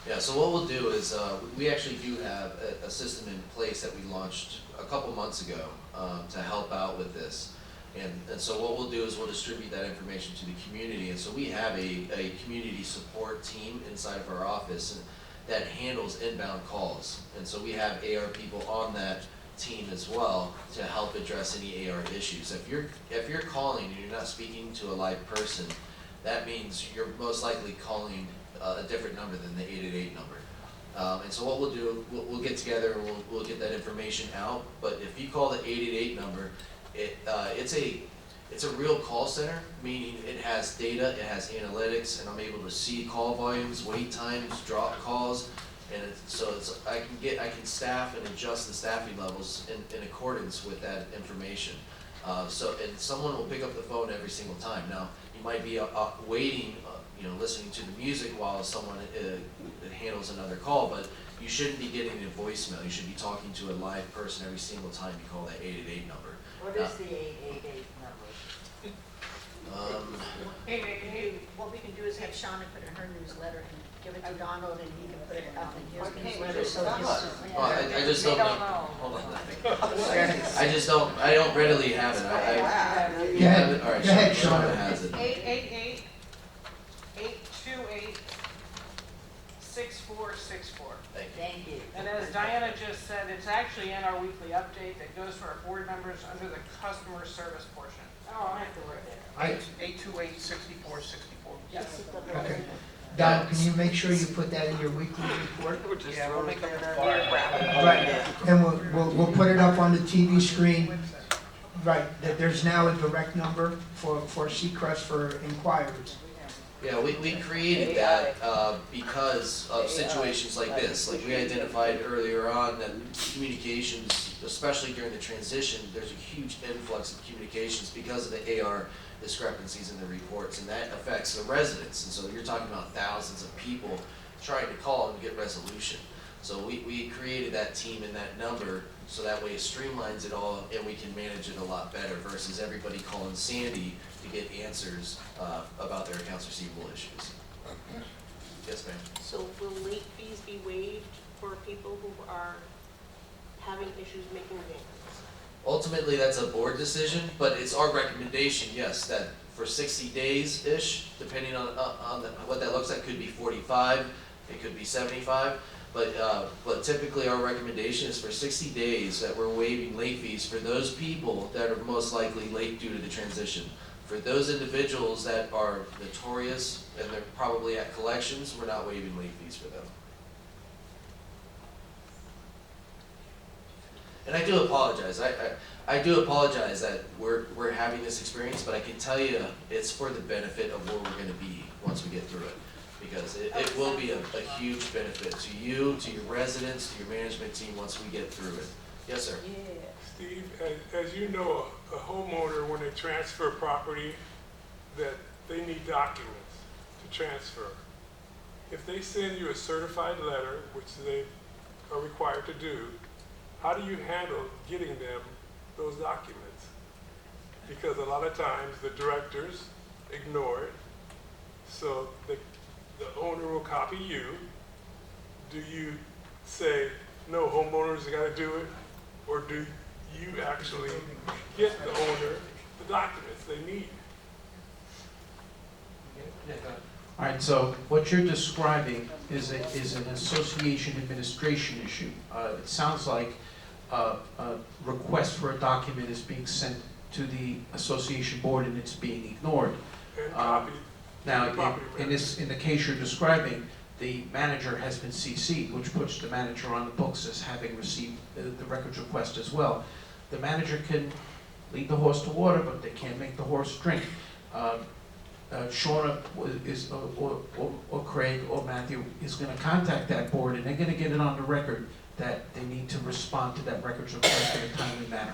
Yeah, so what we'll do is, we actually do have a system in place that we launched a couple months ago to help out with this. And so what we'll do is we'll distribute that information to the community. And so we have a community support team inside of our office that handles inbound calls. And so we have AR people on that team as well to help address any AR issues. If you're calling and you're not speaking to a live person, that means you're most likely calling a different number than the 888 number. And so what we'll do, we'll get together and we'll get that information out. But if you call the 888 number, it's a real call center, meaning it has data, it has analytics, and I'm able to see call volumes, wait times, drop calls, and I can staff and adjust the staffing levels in accordance with that information. And someone will pick up the phone every single time. Now, you might be waiting, listening to the music while someone handles another call, but you shouldn't be getting a voicemail. You should be talking to a live person every single time you call that 888 number. What is the 888 number? What we can do is have Shauna put it in her newsletter and give it to Donald, and he can put it up in his newsletter, so I just don't know. Hold on. I don't readily have it. Go ahead. All right, Go ahead, Shauna Shauna. has it. 888-828-6464. Thank you. And as Diana just said, it's actually in our weekly update that goes for our board members under the customer service portion. Oh, I have to work there. 828-6464. Yes. Okay. Don, can you make sure you put that in your weekly report? Yeah, we'll make up a bar graphic. Right, and we'll put it up on the TV screen. Right, that there's now a direct number for Seacrest for inquiries. Yeah, we created that because of situations like this. Like we identified earlier on that communications, especially during the transition, there's a huge influx of communications because of the AR discrepancies in the reports, and that affects the residents. And so you're talking about thousands of people trying to call and get resolution. So we created that team and that number so that way it streamlines it all and we can manage it a lot better versus everybody calling Sandy to get answers about their accounts receivable issues. Yes, ma'am. So will late fees be waived for people who are having issues making payments? Ultimately, that's a board decision, but it's our recommendation, yes, that for 60 days-ish, depending on what that looks like, could be 45, it could be 75, but typically our recommendation is for 60 days that we're waiving late fees for those people that are most likely late due to the transition. For those individuals that are notorious and they're probably at collections, we're not waiving late fees for them. And I do apologize. I do apologize that we're having this experience, but I can tell you it's for the benefit of where we're going to be once we get through it. Because it will be a huge benefit to you, to your residents, to your management team once we get through it. Yes, sir. Steve, as you know, a homeowner, when they transfer property, that they need documents to transfer. If they send you a certified letter, which they are required to do, how do you handle getting them those documents? Because a lot of times the directors ignore it, so the owner will copy you. Do you say, no, homeowners got to do it? Or do you actually get the owner the documents they need? All right, so what you're describing is an association administration issue. It sounds like a request for a document is being sent to the association board and it's being ignored. And copy Now, the property in the case you're describing, the manager has been CC'd, which puts the manager on the books as having received the records request as well. The manager can lead the horse to water, but they can't make the horse drink. Shauna or Craig or Matthew is gonna contact that board, and they're gonna get it on the record that they need to respond to that records request in a timely manner.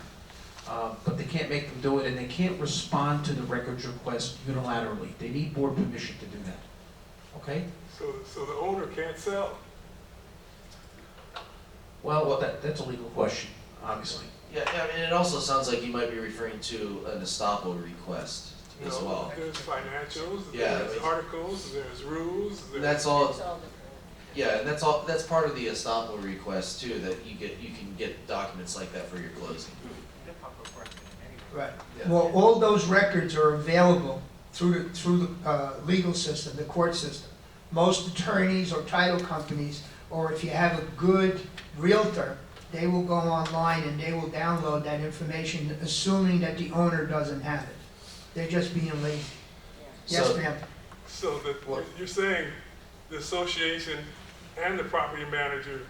But they can't make them do it, and they can't respond to the records request unilaterally. They need board permission to do that, okay? So the owner can't sell? Well, that's a legal question, obviously. Yeah, I mean, it also sounds like you might be referring to an estoppel request as No, well. There's financials, Yeah, there's I mean- articles, there's rules, there's. That's all, It's all the- yeah, and that's part of the estoppel request too, that you can get documents like that for your closing. Right. Yeah. Well, all those records are available through the legal system, the court system. Most attorneys or title companies, or if you have a good realtor, they will go online and they will download that information, assuming that the owner doesn't have it. They're just being lazy. Yes, So- ma'am. So that, What? you're saying the association and the property manager,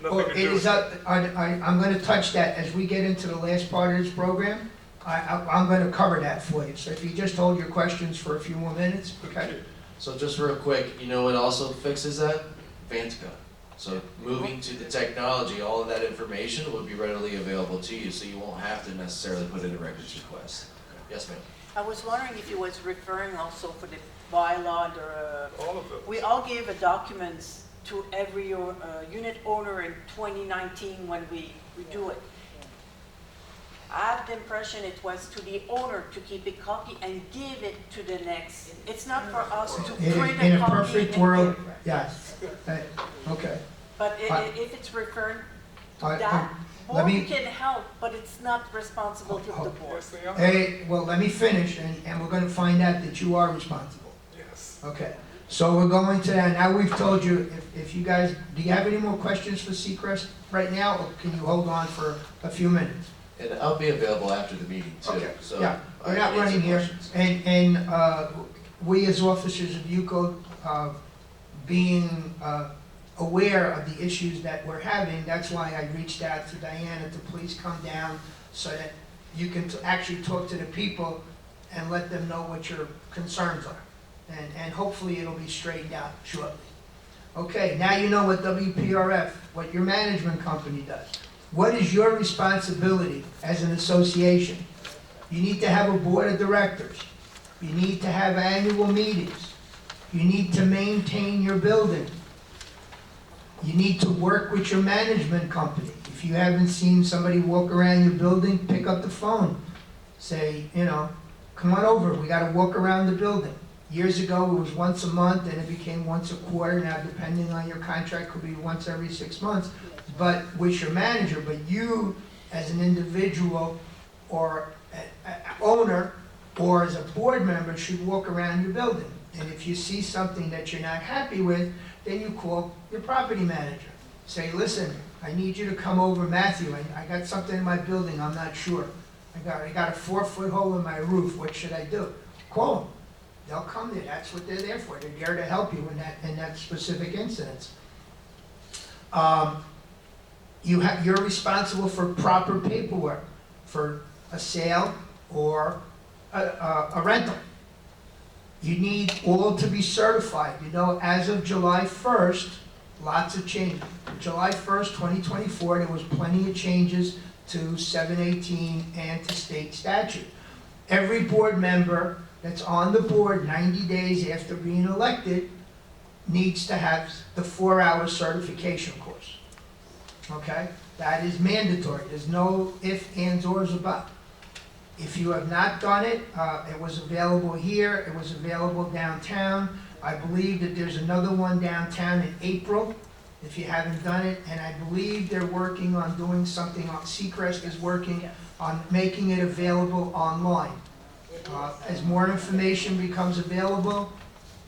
Well, nothing to it do is with it? I'm gonna touch that as we get into the last part of this program. I'm gonna cover that for you. So if you just hold your questions for a few more minutes, okay? So just real quick, you know what also fixes that? Vantica. So moving to the technology, all of that information would be readily available to you, so you won't have to necessarily put in a records request. Yes, ma'am? I was wondering if you was referring also for the bylaw or, All of them. we all gave a documents to every unit owner in 2019 when we do it. I have the impression it was to the owner to keep a copy and give it to the next. It's not for us to print In a a copy. perfect and world, give. yes. Okay. But I- if it's referred to I- that, let board me- can help, but it's not responsibility of the board. Yes, they are. Hey, well, let me finish, and we're gonna find out that you are responsible. Yes. Okay, so we're going to that, now we've told you, if you guys, do you have any more questions for Seacrest right now, or can you hold on for a few minutes? And I'll be available after the meeting too, Okay, so. yeah, I we're can not answer running here, questions. and we as officers of UCO, being aware of the issues that we're having, that's why I reached out to Diana to please come down so that you can actually talk to the people and let them know what your concerns are. And hopefully it'll be straightened out shortly. Okay, now you know what WPRF, what your management company does. What is your responsibility as an association? You need to have a board of directors. You need to have annual meetings. You need to maintain your building. You need to work with your management company. If you haven't seen somebody walk around your building, pick up the phone. Say, come on over, we gotta walk around the building. Years ago, it was once a month, and it became once a quarter. Now, depending on your contract, could be once every 6 months. But with your manager, but you, as an individual or owner, or as a board member, should walk around your building. And if you see something that you're not happy with, then you call your property manager. Say, listen, I need you to come over, Matthew, I got something in my building, I'm not sure. I got a 4-foot hole in my roof, what should I do? Call them. They'll come there, that's what they're there for. They're there to help you in that specific instance. You're responsible for proper paperwork for a sale or a rental. You need all to be certified. As of July 1st, lots of changes. July 1st, 2024, there was plenty of changes to 718 and to state statute. Every board member that's on the board 90 days after being elected needs to have the 4-hour certification course. Okay? That is mandatory. There's no ifs, ands, ors about. If you have not done it, it was available here, it was available downtown. I believe that there's another one downtown in April, if you haven't done it, and I believe they're working on doing something, Seacrest is working on making it available online. As more information becomes available,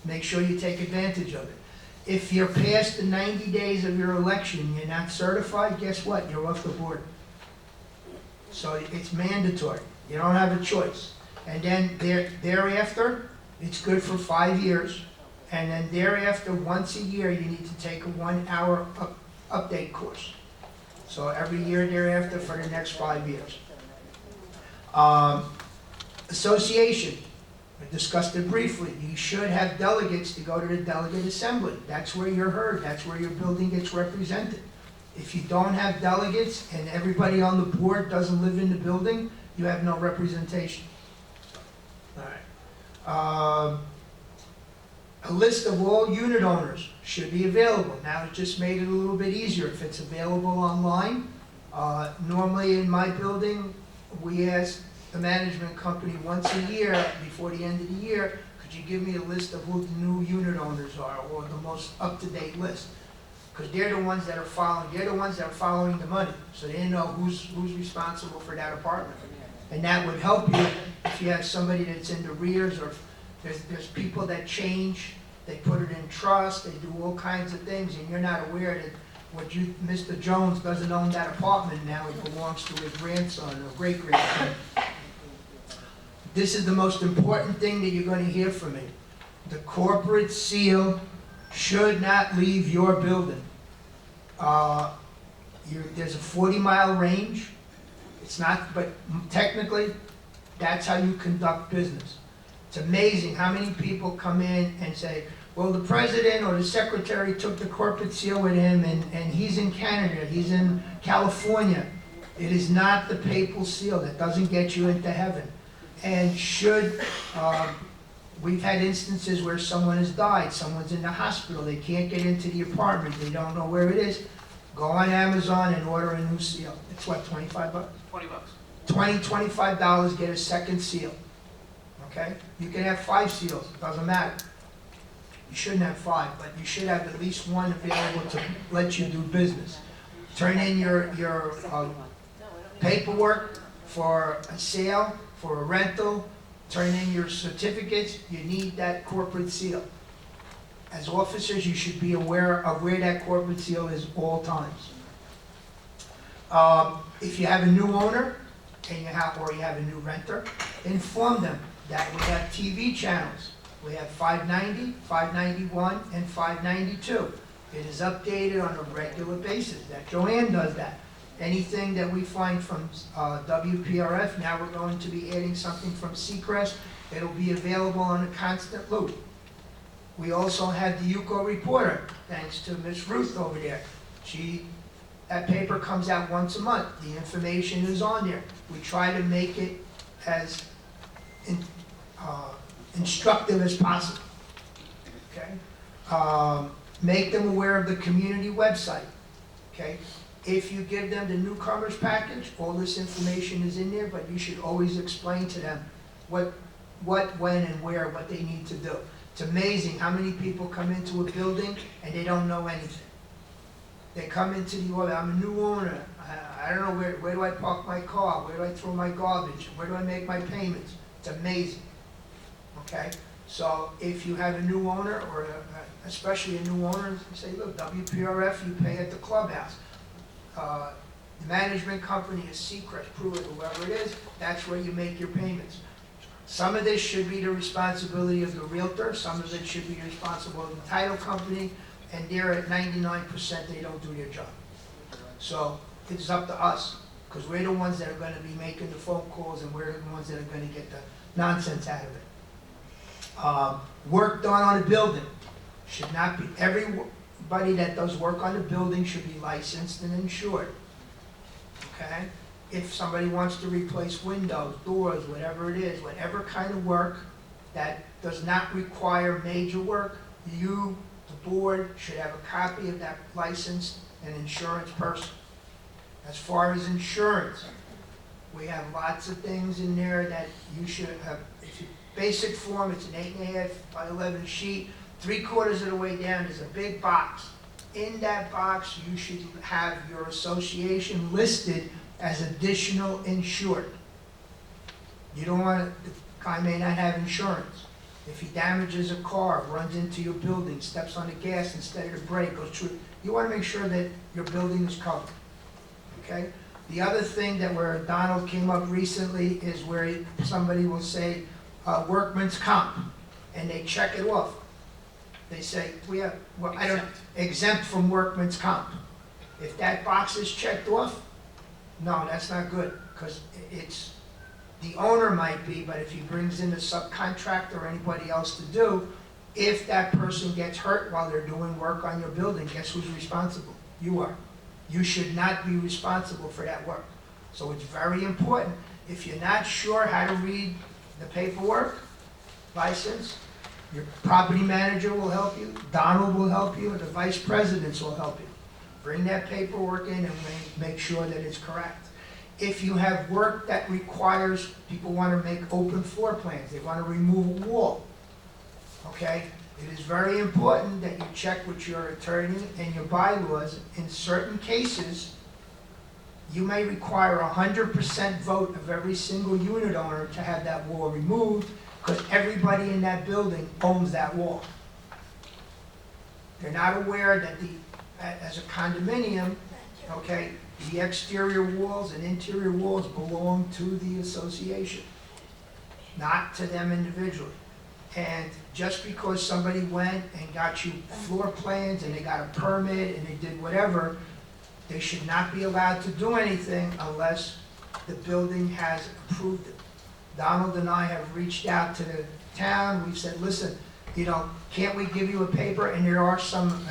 make sure you take advantage of it. If you're past the 90 days of your election, you're not certified, guess what? You're off the board. So it's mandatory. You don't have a choice. And then thereafter, it's good for 5 years. And then thereafter, once a year, you need to take a 1-hour update course. So every year thereafter for the next 5 years. Association, I discussed it briefly. You should have delegates to go to the delegate assembly. That's where you're heard, that's where your building gets represented. If you don't have delegates and everybody on the board doesn't live in the building, you have no representation. All right. A list of all unit owners should be available. Now, it just made it a little bit easier if it's available online. Normally in my building, we ask the management company once a year, before the end of the year, could you give me a list of who the new unit owners are, or the most up-to-date list? Because they're the ones that are following the money, so they know who's responsible for that apartment. And that would help you if you have somebody that's in the rears, or there's people that change, they put it in trust, they do all kinds of things, and you're not aware that Mr. Jones doesn't own that apartment now, it belongs to his grandson or great-grandson. This is the most important thing that you're going to hear from me. The corporate seal should not leave your building. There's a 40-mile range. It's not, but technically, that's how you conduct business. It's amazing how many people come in and say, well, the president or the secretary took the corporate seal with him, and he's in Canada, he's in California. It is not the papal seal. That doesn't get you into heaven. And we've had instances where someone has died, someone's in the hospital, they can't get into the apartment, they don't know where it is. Go on Amazon and order a new seal. It's what, 25 bucks? $20. $25, get a second seal. Okay? You can have 5 seals, it doesn't matter. You shouldn't have 5, but you should have at least one available to let you do business. Turn in your paperwork for a sale, for a rental, turn in your certificates, you need that corporate seal. As officers, you should be aware of where that corporate seal is all times. If you have a new owner, or you have a new renter, inform them that we have TV channels. We have 590, 591, and 592. It is updated on a regular basis. That Joanne does that. Anything that we find from WPRF, now we're going to be adding something from Seacrest. It'll be available on a constant loop. We also have the UCO Reporter, thanks to Miss Ruth over there. That paper comes out once a month. The information is on there. We try to make it as instructive as possible. Okay? Make them aware of the community website. Okay? If you give them the newcomers package, all this information is in there, but you should always explain to them what, when, and where, what they need to do. It's amazing how many people come into a building and they don't know anything. They come into the office, I'm a new owner, I don't know where do I park my car, where do I throw my garbage, where do I make my payments? It's amazing. Okay? So if you have a new owner, or especially a new owner, you say, look, WPRF, you pay at the clubhouse. The management company is Seacrest, Pruitt, whoever it is, that's where you make your payments. Some of this should be the responsibility of the realtor, some of it should be the responsibility of the title company, and they're at 99% they don't do their job. So it's up to us, because we're the ones that are going to be making the phone calls, and we're the ones that are going to get the nonsense out of it. Work done on a building should not be, everybody that does work on the building should be licensed and insured. Okay? If somebody wants to replace windows, doors, whatever it is, whatever kind of work that does not require major work, you, the board, should have a copy of that licensed and insurance person. As far as insurance, we have lots of things in there that you should have. If you basic form, it's an 8.5 by 11 sheet. 3/4 of the way down is a big box. In that box, you should have your association listed as additional insured. You don't want to, the guy may not have insurance. If he damages a car, runs into your building, steps on the gas instead of the brake, goes through, you want to make sure that your building is covered. Okay? The other thing that where Donald came up recently is where somebody will say, workman's comp, and they check it off. They say, we have, well, I don't, exempt from workman's comp. If that box is checked off, no, that's not good, because The owner might be, but if he brings in a subcontractor or anybody else to do, if that person gets hurt while they're doing work on your building, guess who's responsible? You are. You should not be responsible for that work. So it's very important. If you're not sure how to read the paperwork, license, your property manager will help you, Donald will help you, and the vice presidents will help you. Bring that paperwork in and make sure that it's correct. If you have work that requires, people want to make open floor plans, they want to remove a wall, okay? It is very important that you check with your attorney and your bylaws. In certain cases, you may require 100% vote of every single unit owner to have that wall removed, because everybody in that building owns that wall. They're not aware that as a condominium, okay, the exterior walls and interior walls belong to the association, not to them individually. And just because somebody went and got you floor plans and they got a permit and they did whatever, they should not be allowed to do anything unless the building has approved it. Donald and I have reached out to the town, we've said, listen, can't we give you a paper? And there are some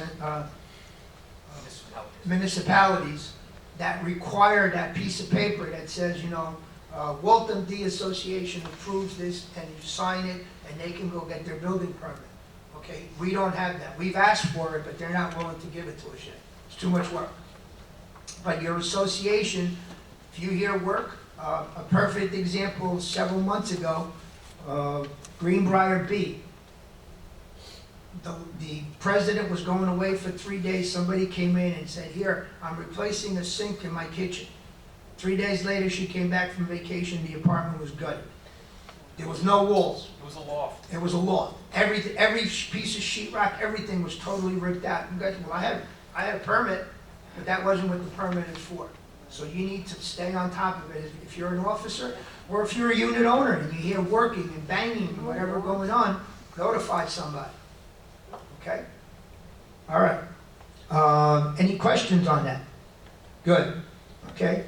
municipalities that require that piece of paper that says, Waltham D Association approves this, and you sign it, and they can go get their building permit. Okay, we don't have that. We've asked for it, but they're not willing to give it to us yet. It's too much work. But your association, if you hear work, a perfect example, several months ago, Greenbrier B. The president was going away for 3 days. Somebody came in and said, here, I'm replacing a sink in my kitchen. 3 days later, she came back from vacation. The apartment was gutted. There was no walls. It was a loft. It was a loft. Every piece of sheetrock, everything was totally ripped out. You guys, well, I had a permit, but that wasn't what the permit is for. So you need to stay on top of it if you're an officer, or if you're a unit owner and you hear working and banging and whatever going on, notify somebody. Okay? All right. Any questions on that? Good. Okay.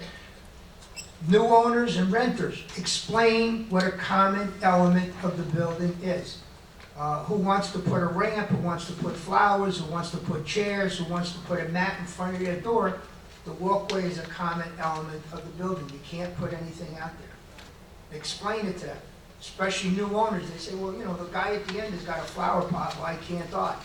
New owners and renters, explain what a common element of the building is. Who wants to put a ramp, who wants to put flowers, who wants to put chairs, who wants to put a mat in front of their door. The walkway is a common element of the building. You can't put anything out there. Explain it to them, especially new owners. They say, well, the guy at the end has got a flower pot, why can't I?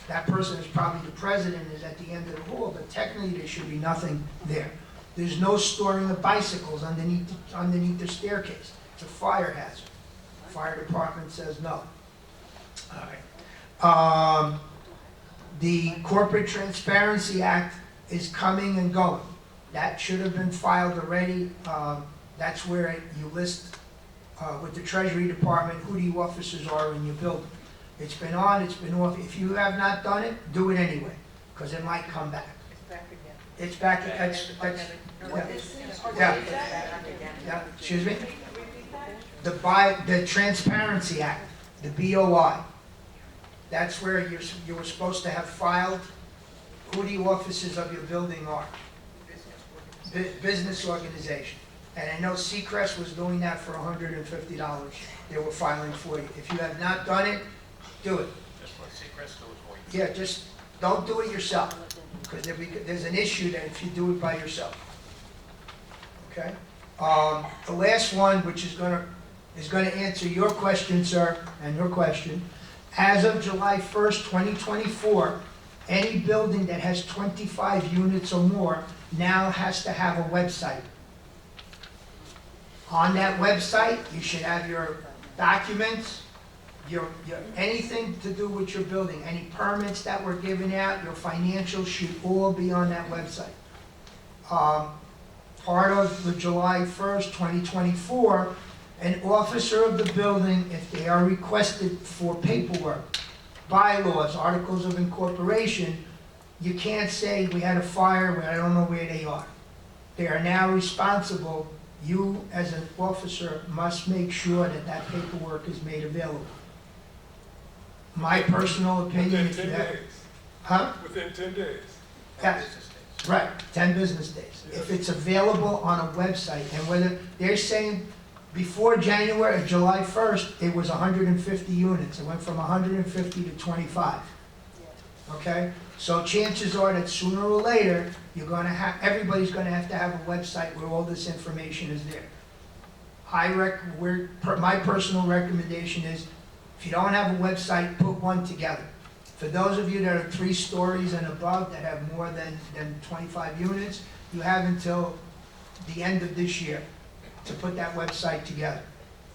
That person is probably the president, is at the end of the hall, but technically there should be nothing there. There's no storing of bicycles underneath the staircase. It's a fire hazard. The fire department says no. All right. The Corporate Transparency Act is coming and going. That should have been filed already. That's where you list with the Treasury Department who the officers are in your building. It's been on, it's been off. If you have not done it, do it anyway, because it might come back. It's back again. It's back, yeah, excuse me? The Transparency Act, the BOI. That's where you were supposed to have filed who the officers of your building are. Business organization. And I know Seacrest was doing that for $150. They were filing for you. If you have not done it, do it. Just let Seacrest do it for you. Yeah, just don't do it yourself, because there's an issue that if you do it by yourself. Okay? The last one, which is going to answer your question, sir, and your question. As of July 1st, 2024, any building that has 25 units or more now has to have a website. On that website, you should have your documents, your anything to do with your building, any permits that were given out, your financials should all be on that website. Part of the July 1st, 2024, an officer of the building, if they are requested for paperwork, bylaws, articles of incorporation, you can't say we had a fire, but I don't know where they are. They are now responsible. You, as an officer, must make sure that that paperwork is made available. My personal opinion, Within if you 10 have, days. huh? Within 10 days. Yes, right, 10 business days. If it's available on a website, and whether they're saying Before July 1st, it was 150 units. It went from 150 to 25. Okay? So chances are that sooner or later, everybody's gonna have to have a website where all this information is there. My personal recommendation is, if you don't have a website, put one together. For those of you that are 3 stories and above that have more than 25 units, you have until the end of this year to put that website together.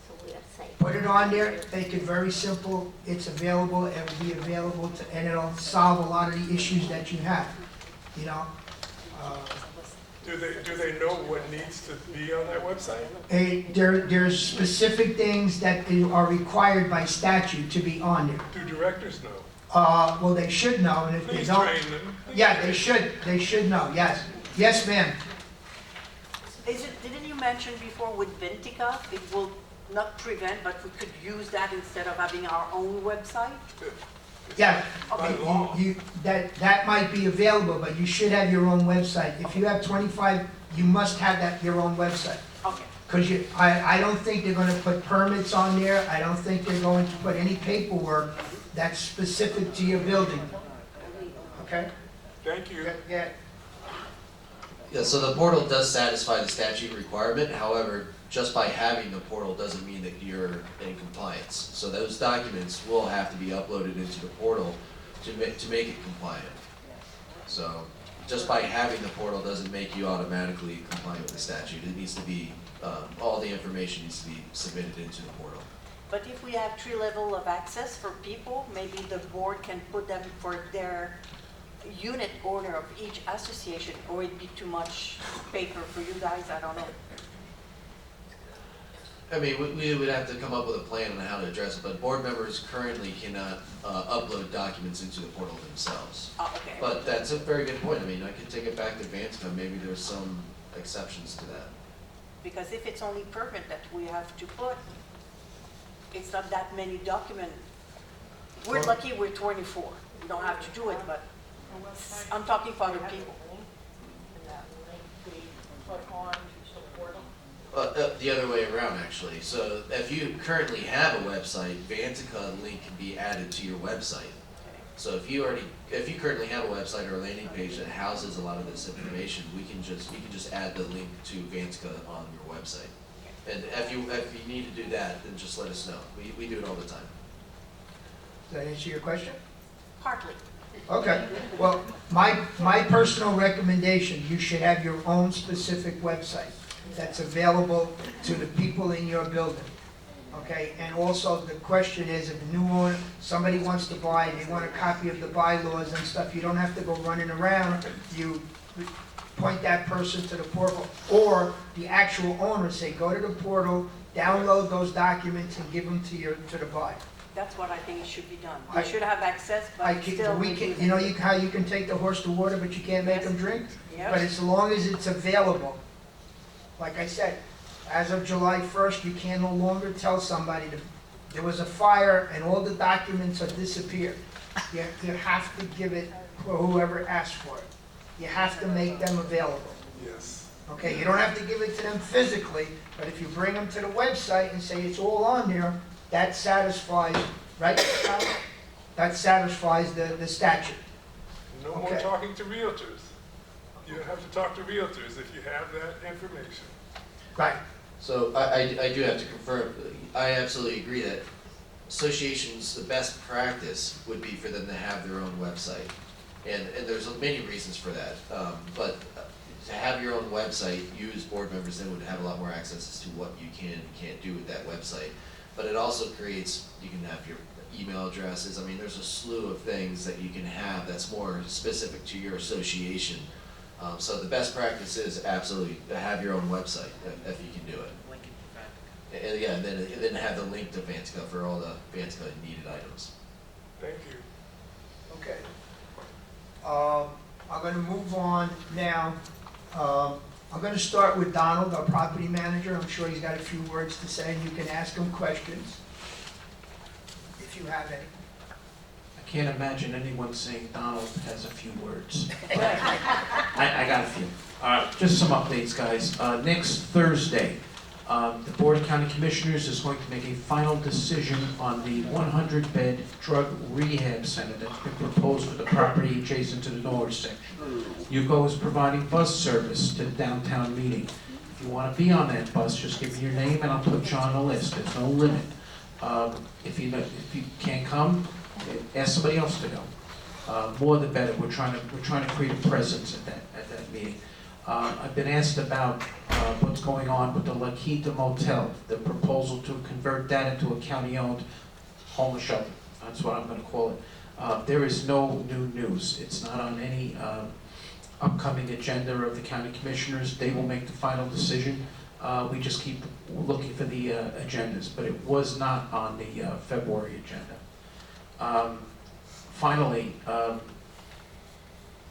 So we are saying. Put it on there, make it very simple, it's available, it will be available and it'll solve a lot of the issues that you have, you know? Do they know what needs to be on that website? There's specific things that are required by statute to be on there. Do directors know? Well, they should know, and if they Please don't, train them. yeah, they should know, yes. Yes, ma'am. Didn't you mention before with Ventica, it will not prevent, but we could use that instead of having our own website? Yeah, By law. that might be available, but you should have your own website. If you have 25, you must have your own website. Okay. Because I don't think they're gonna put permits on there, I don't think they're going to put any paperwork that's specific to your building. Okay? Thank you. Yeah. Yeah, so the portal does satisfy the statute requirement, however, just by having the portal doesn't mean that you're in compliance. So those documents will have to be uploaded into the portal to make it compliant. So just by having the portal doesn't make you automatically compliant with the statute. It needs to be, all the information needs to be submitted into the portal. But if we have 3 levels of access for people, maybe the board can put them for their unit owner of each association, or it'd be too much paper for you guys, I don't know. I mean, we would have to come up with a plan on how to address it, but board members currently cannot upload documents into the portal themselves. Oh, okay. But that's a very good point. I mean, I could take it back to Vancom, maybe there's some exceptions to that. Because if it's only permit that we have to put, it's not that many documents. We're lucky we're 24. We don't have to do it, but I'm talking for other people. And that link be put on to the portal? The other way around, actually. So if you currently have a website, Vantica link can be added to your website. So if you currently have a website or a landing page that houses a lot of this information, you can just add the link to Vantica on your website. And if you need to do that, then just let us know. We do it all the time. Does that answer your question? Partly. Okay, well, my personal recommendation, you should have your own specific website that's available to the people in your building. Okay, and also the question is, if a new owner, somebody wants to buy, they want a copy of the bylaws and stuff, you don't have to go running around. You point that person to the portal, or the actual owner, say, go to the portal, download those documents and give them to the buyer. That's what I think should be done. I- They should have access, but still. You know how you can take the horse to water, but you can't make them drink? Yes. But as long as it's available, like I said, as of July 1st, you can no longer tell somebody that there was a fire and all the documents have disappeared. You have to give it to whoever asked for it. You have to make them available. Yes. Okay, you don't have to give it to them physically, but if you bring them to the website and say it's all on there, that satisfies, right? That satisfies the statute. No more Okay. talking to realtors. You don't have to talk to realtors if you have that information. Right. So I do have to confirm, I absolutely agree that associations, the best practice would be for them to have their own website. And there's many reasons for that. But to have your own website, you as board members then would have a lot more access as to what you can and can't do with that website. But it also creates, you can have your email addresses. I mean, there's a slew of things that you can have that's more specific to your association. So the best practice is absolutely to have your own website if you can do it. And yeah, and then have the link to Vantica for all the Vantica needed items. Thank you. Okay. I'm going to move on now. I'm going to start with Donald, our property manager. I'm sure he's got a few words to say, and you can ask him questions if you have any. I can't imagine anyone saying Donald has a few words. I got a few. Just some updates, guys. Next Thursday, The Board of County Commissioners is going to make a final decision on the 100-bed drug rehab center that's been proposed for the property adjacent to the Norwich section. UCO is providing bus service to the downtown meeting. If you want to be on that bus, just give me your name and I'll put you on the list. There's no limit. If you can't come, ask somebody else to go. More the better. We're trying to create a presence at that meeting. I've been asked about what's going on with the La Quinta Motel, the proposal to convert that into a county-owned homeless shelter. That's what I'm going to call it. There is no new news. It's not on any upcoming agenda of the county commissioners. They will make the final decision. We just keep looking for the agendas, but it was not on the February agenda. Finally,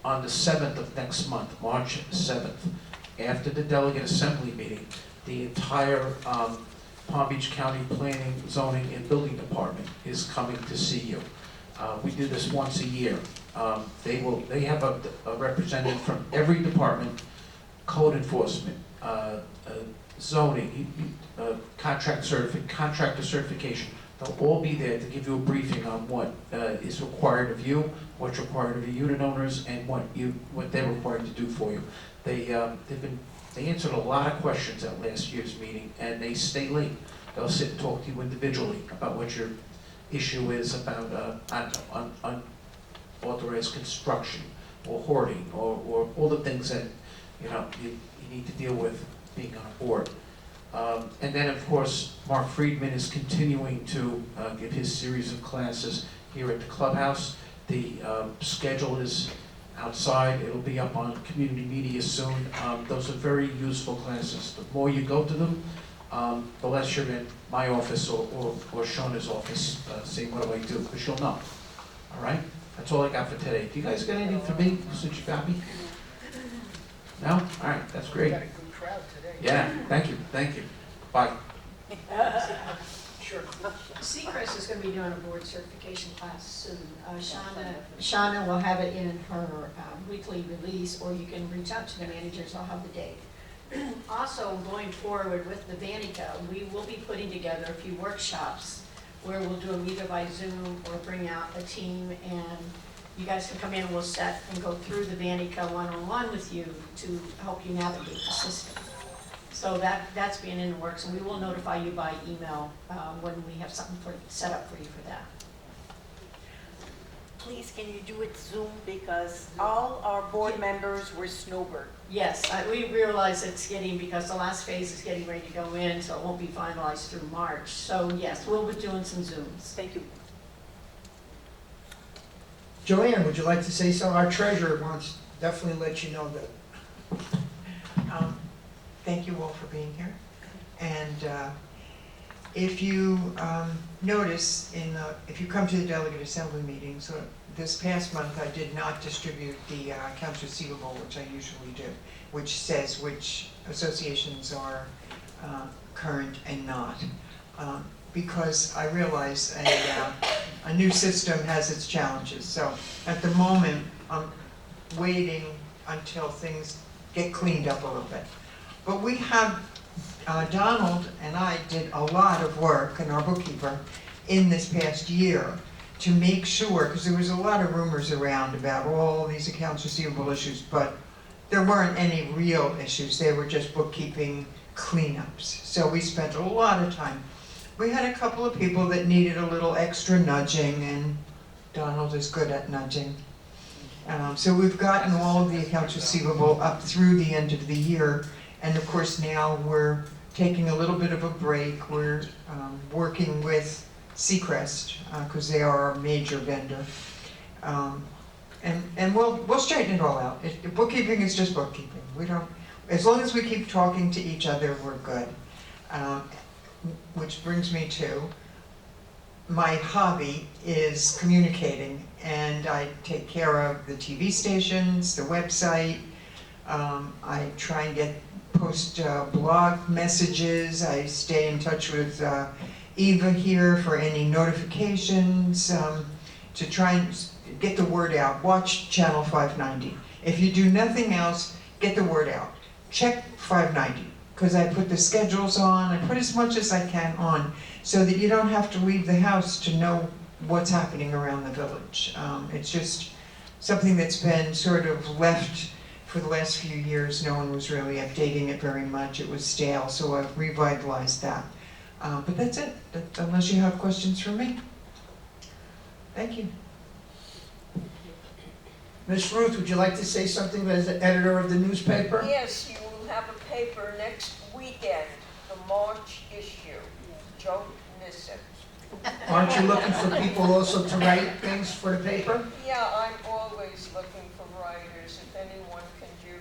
on the 7th of next month, March 7th, after the delegate assembly meeting, the entire Palm Beach County Planning, Zoning, and Building Department is coming to see you. We do this once a year. They have a representative from every department, code enforcement, zoning, contractor certification. They'll all be there to give you a briefing on what is required of you, what's required of the unit owners, and what they're required to do for you. They answered a lot of questions at last year's meeting, and they stay late. They'll sit and talk to you individually about what your issue is about unauthorized construction, or hoarding, or all the things that you need to deal with being on a board. And then, of course, Mark Friedman is continuing to give his series of classes here at the clubhouse. The schedule is outside. It'll be up on community media soon. Those are very useful classes. The more you go to them, the less you're in my office or Shona's office saying, what do I do? Because you'll know. All right? That's all I got for today. Do you guys got anything for me since you got me? No? All right. That's great. Got a good crowd today. Yeah, thank you, Bye. Sure. Seacrest is going to be doing a board certification class soon. Shauna will have it in her weekly release, or you can reach out to the managers, I'll have the date. Also, going forward with the Vanica, we will be putting together a few workshops where we'll do them either by Zoom or bring out a team, and you guys can come in and we'll set and go through the Vanica one-on-one with you to help you navigate the system. So that's being in the works, and we will notify you by email when we have something set up for you for that. Please, can you do it Zoom, because all our board members were snowbird. Yes, we realize it's getting, because the last phase is getting ready to go in, so it won't be finalized through March. So yes, we'll be doing some Zooms. Thank you. Joanne, would you like to say so? Our treasurer wants to definitely let you know that. Thank you all for being here. And if you notice, if you come to the delegate assembly meetings, so this past month I did not distribute the accounts receivable, which I usually do, which says which associations are current and not. Because I realize a new system has its challenges. So at the moment, I'm waiting until things get cleaned up a little bit. But we have, Donald and I did a lot of work, and our bookkeeper, in this past year to make sure, because there was a lot of rumors around about all these accounts receivable issues, but there weren't any real issues. They were just bookkeeping cleanups. So we spent a lot of time. We had a couple of people that needed a little extra nudging, and Donald is good at nudging. So we've gotten all of the accounts receivable up through the end of the year. And of course now we're taking a little bit of a break. We're working with Seacrest because they are our major vendor. And we'll straighten it all out. Bookkeeping is just bookkeeping. We don't, as long as we keep talking to each other, we're good. Which brings me to my hobby is communicating, and I take care of the TV stations, the website. I try and post blog messages. I stay in touch with Eva here for any notifications to try and get the word out. Watch Channel 590. If you do nothing else, get the word out. Check 590. because I put the schedules on, I put as much as I can on, so that you don't have to leave the house to know what's happening around the village. It's just something that's been sort of left for the last few years. No one was really updating it very much. It was stale, so I've revitalized that. But that's it, unless you have questions for me. Thank you. Ms. Ruth, would you like to say something as the editor of the newspaper? Yes, you will have a paper next weekend, the March issue. Don't miss it. Aren't you looking for people also to write things for the paper? Yeah, I'm always looking for writers. If anyone can do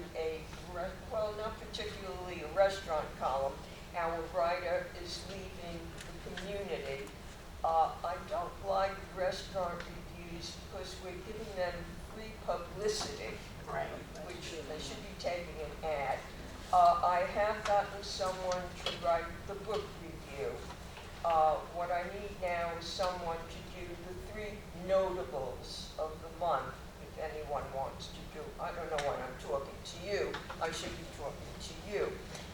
well, not particularly a restaurant column. Our writer is leaving the community. I don't like restaurant reviews because we're giving them free publicity, which they should be taking an ad. I have gotten someone to write the book review. What I need now is someone to do the 3 notables of the month, if anyone wants to do. I don't know when I'm talking to you. I should be talking to you.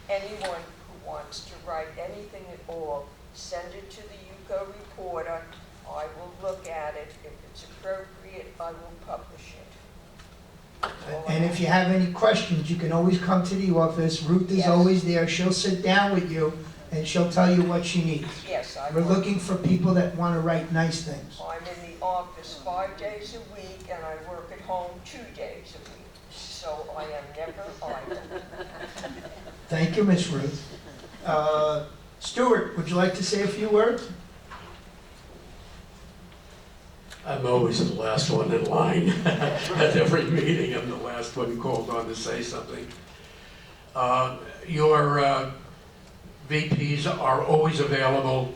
Anyone who wants to write anything at all, send it to the Yuko Reporter. I will look at it. If it's appropriate, I will publish it. And if you have any questions, you can always come to the office. Ruth is Yes. always there. She'll sit down with you and she'll tell you what she needs. Yes, I We're will. looking for people that want to write nice things. I'm in the office 5 days a week, and I work at home 2 days a week. So I am never idle. Thank you, Ms. Ruth. Stuart, would you like to say a few words? I'm always the last one in line. At every meeting, I'm the last one called on to say something. Your VPs are always available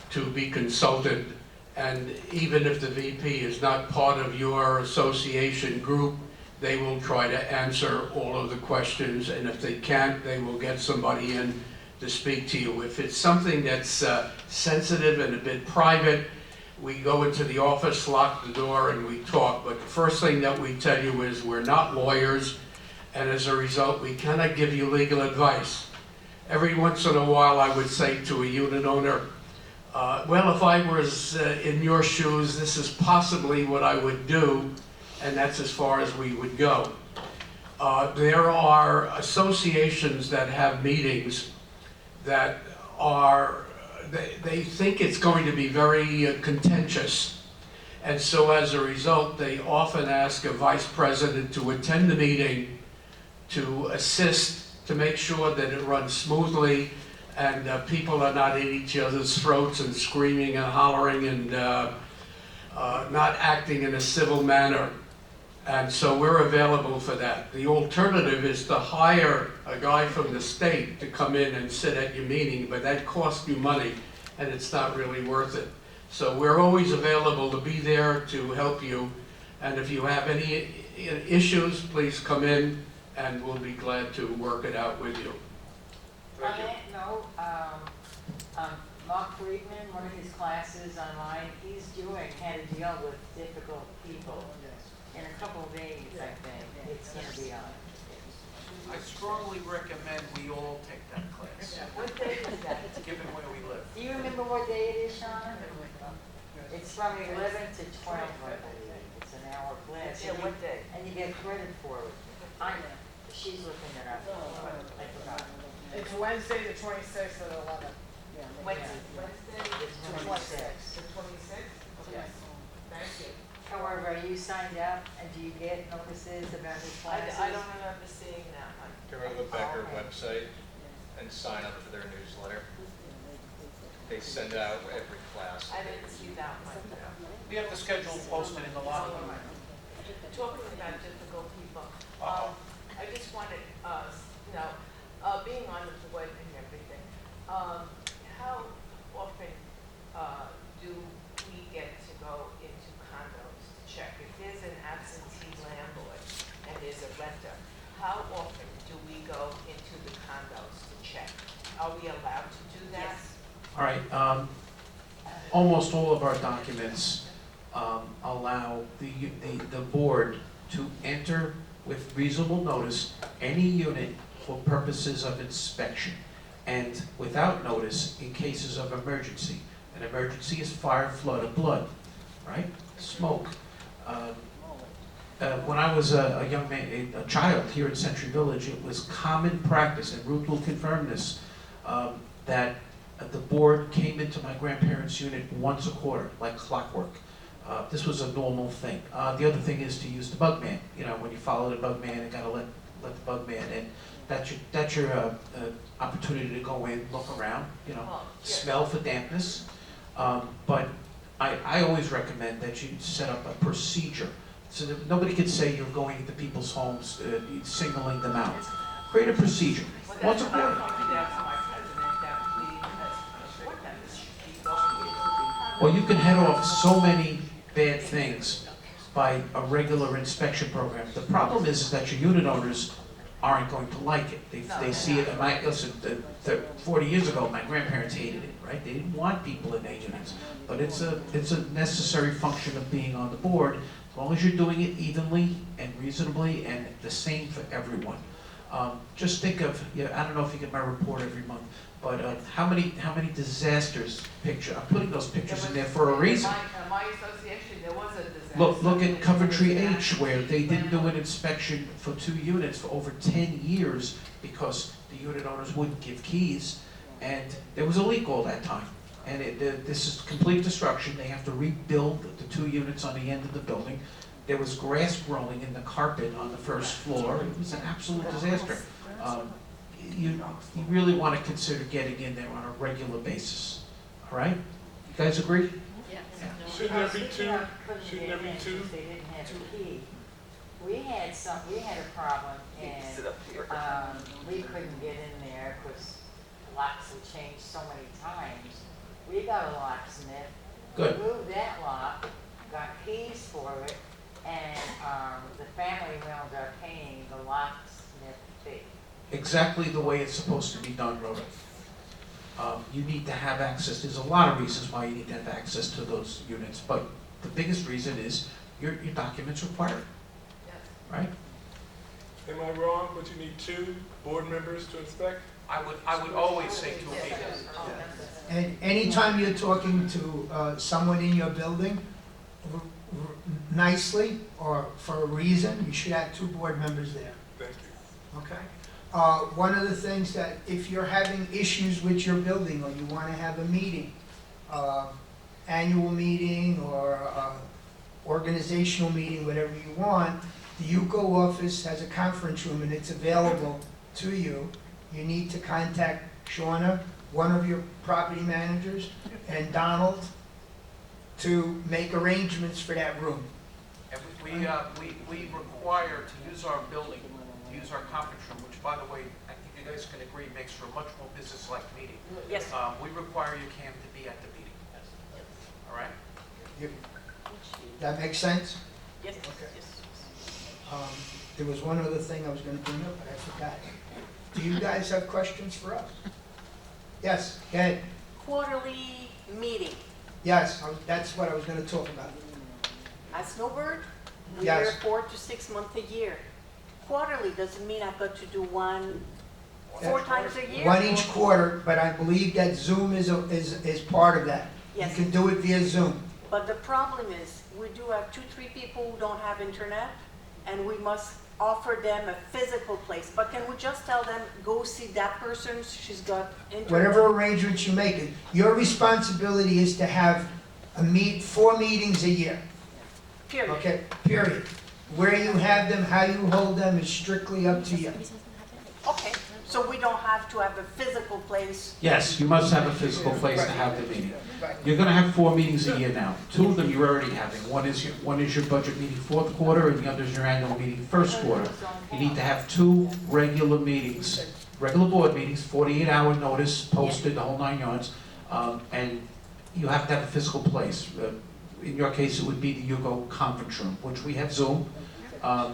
to be consulted, and even if the VP is not part of your association group, they will try to answer all of the questions, and if they can't, they will get somebody in to speak to you. If it's something that's sensitive and a bit private, we go into the office, lock the door, and we talk. But the first thing that we tell you is we're not lawyers, and as a result, we cannot give you legal advice. Every once in a while, I would say to a unit owner, well, if I was in your shoes, this is possibly what I would do, and that's as far as we would go. There are associations that have meetings that are, they think it's going to be very contentious. And so as a result, they often ask a vice president to attend the meeting to assist, to make sure that it runs smoothly and people are not at each other's throats and screaming and hollering and not acting in a civil manner. And so we're available for that. The alternative is to hire a guy from the state to come in and sit at your meeting, but that costs you money and it's not really worth it. So we're always available to be there to help you. And if you have any issues, please come in and we'll be glad to work it out with you. On that note, Mark Friedman, one of his classes online, he's doing how to deal with difficult people. In a couple of days, I think, it's going to be on. I strongly recommend we all take that class, What day is that? given where we live. Do you remember what day it is, Sean? It's from 11 to 12, I believe. It's an hour class. Yeah, what day? And you get credit for it. She's looking it up. I forgot. It's Wednesday, the 26th at 11. Wednesday? It's 26. The 26th? Yes. Thank you. However, are you signed up and do you get notices about his classes? I don't remember seeing that one. Go to the Becker website and sign up for their newsletter. They send out every class. I didn't see that one. We have the schedule posted in the lobby. Talking about difficult people, I just wanted, being on the board and everything, how often do we get to go into condos to check? If there's an absentee landlord and there's a renter, how often do we go into the condos to check? Are we allowed to do that? All right, almost all of our documents allow the board to enter with reasonable notice any unit for purposes of inspection and without notice in cases of emergency. An emergency is fire, flood, or blood, right? Smoke. When I was a young man, a child here in Century Village, it was common practice, and Ruth will confirm this, that the board came into my grandparents' unit once a quarter, like clockwork. This was a normal thing. The other thing is to use the bug man. You know, when you follow the bug man, you gotta let the bug man in. That's your opportunity to go in, look around, you know, smell for dampness. But I always recommend that you set up a procedure so that nobody can say you're going into people's homes, singling them out. Create a procedure. Once a quarter. Well, you can head off so many bad things by a regular inspection program. The problem is that your unit owners aren't going to like it. They see it. Listen, 40 years ago, my grandparents hated it, right? They didn't want people in their units. But it's a necessary function of being on the board, as long as you're doing it evenly and reasonably and the same for everyone. Just think of, I don't know if you get my report every month, but how many disasters I'm putting those pictures in there for a reason. In my association, there was a disaster. Look at Coventry H, where they didn't do an inspection for 2 units for over 10 years because the unit owners wouldn't give keys, and there was a leak all that time. And this is complete destruction. They have to rebuild the 2 units on the end of the building. There was grass growing in the carpet on the first floor. It was an absolute disaster. You really want to consider getting in there on a regular basis. All right? You guys agree? Shouldn't there be two? Shouldn't there be two? They didn't have a key. We had a problem and, we couldn't get in there because locks had changed so many times. We got a locksmith. Good. Moved that lock, got keys for it, and, the family wound up paying the locksmith fee. Exactly the way it's supposed to be done, Rhoda. You need to have access. There's a lot of reasons why you need to have access to those units, but the biggest reason is your documents required, right? Am I wrong, but you need 2 board members to inspect? I would always say 2 people. And anytime you're talking to someone in your building, nicely or for a reason, you should have 2 board members there. Thank you. Okay? One of the things that if you're having issues with your building or you want to have a meeting, annual meeting or organizational meeting, whatever you want, the UCO office has a conference room and it's available to you. You need to contact Shauna, one of your property managers, and Donald to make arrangements for that room. And we require to use our building, to use our conference room, which, by the way, I think you guys can agree makes for a much more business-like meeting. Yes. We require you, Cam, to be at the meeting. All right? That makes sense? Yes, Okay. yes. There was one other thing I was going to bring up, but I forgot. Do you guys have questions for us? Yes, go ahead. Quarterly meeting. Yes, that's what I was going to talk about. At Snowbird, we're Yes. here 4 to 6 months a year. Quarterly doesn't mean I've got to do one 4 times a year. One each quarter, but I believe that Zoom is part of that. Yes. You can do it via Zoom. But the problem is, we do have 2, 3 people who don't have internet, and we must offer them a physical place. But can we just tell them, go see that person, she's got internet? Whatever arrangements you make, your responsibility is to have 4 meetings a year. Period. Okay, period. Where you have them, how you hold them is strictly up to you. Okay, so we don't have to have a physical place. Yes, you must have a physical place to have the meeting. You're going to have 4 meetings a year now. 2 of them you're already having. One is your budget meeting 4th quarter, and the other is your annual meeting 1st quarter. You need to have 2 regular meetings, regular board meetings, 48-hour notice, posted, the whole 9 yards, and you have to have a physical place. In your case, it would be the UCO conference room, which we have Zoom.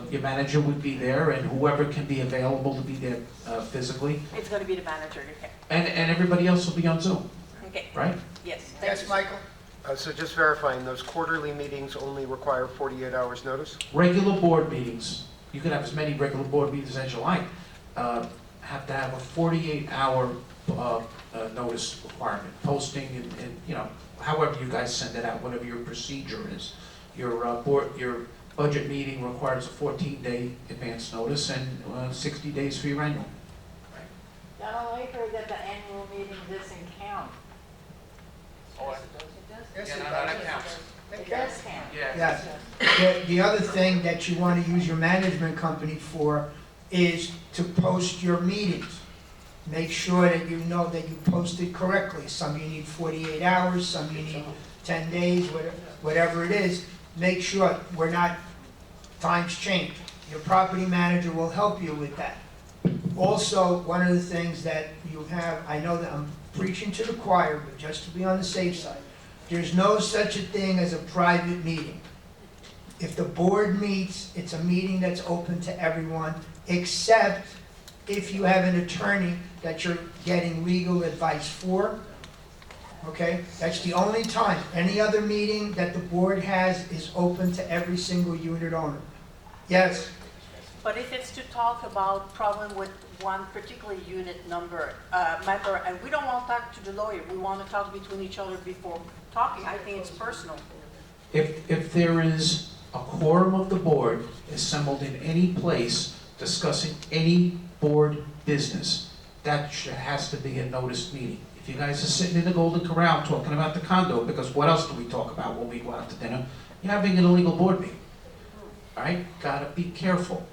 Your manager would be there, and whoever can be available to be there physically. It's gonna be the manager, okay? And everybody else will be on Zoom, Okay, right? yes. Yes, Michael? So just verifying, those quarterly meetings only require 48 hours notice? Regular board meetings, you can have as many regular board meetings as you like. have to have a 48-hour notice requirement, posting and, you know, however you guys send it out, whatever your procedure is. Your budget meeting requires a 14-day advance notice and 60 days for your annual. Donald, I heard that the annual meeting doesn't count. Oh, Yes, Yeah, it no, does. that counts. It does count. Yes. The other thing that you want to use your management company for is to post your meetings. Make sure that you know that you posted correctly. Some you need 48 hours, some you need 10 days, whatever it is. Make sure times change. Your property manager will help you with that. Also, one of the things that you have, I know that I'm preaching to the choir, but just to be on the safe side, there's no such a thing as a private meeting. If the board meets, it's a meeting that's open to everyone, except if you have an attorney that you're getting legal advice for. Okay? That's the only time. Any other meeting that the board has is open to every single unit owner. Yes? But if it's to talk about problem with one particular unit member, and we don't want to talk to the lawyer, we want to talk between each other before talking, I think it's personal. If there is a quorum of the board assembled in any place discussing any board business, that has to be a noticed meeting. If you guys are sitting in the Golden Corral talking about the condo, because what else do we talk about when we go out to dinner? You're having an illegal board meeting. All right? Gotta be careful.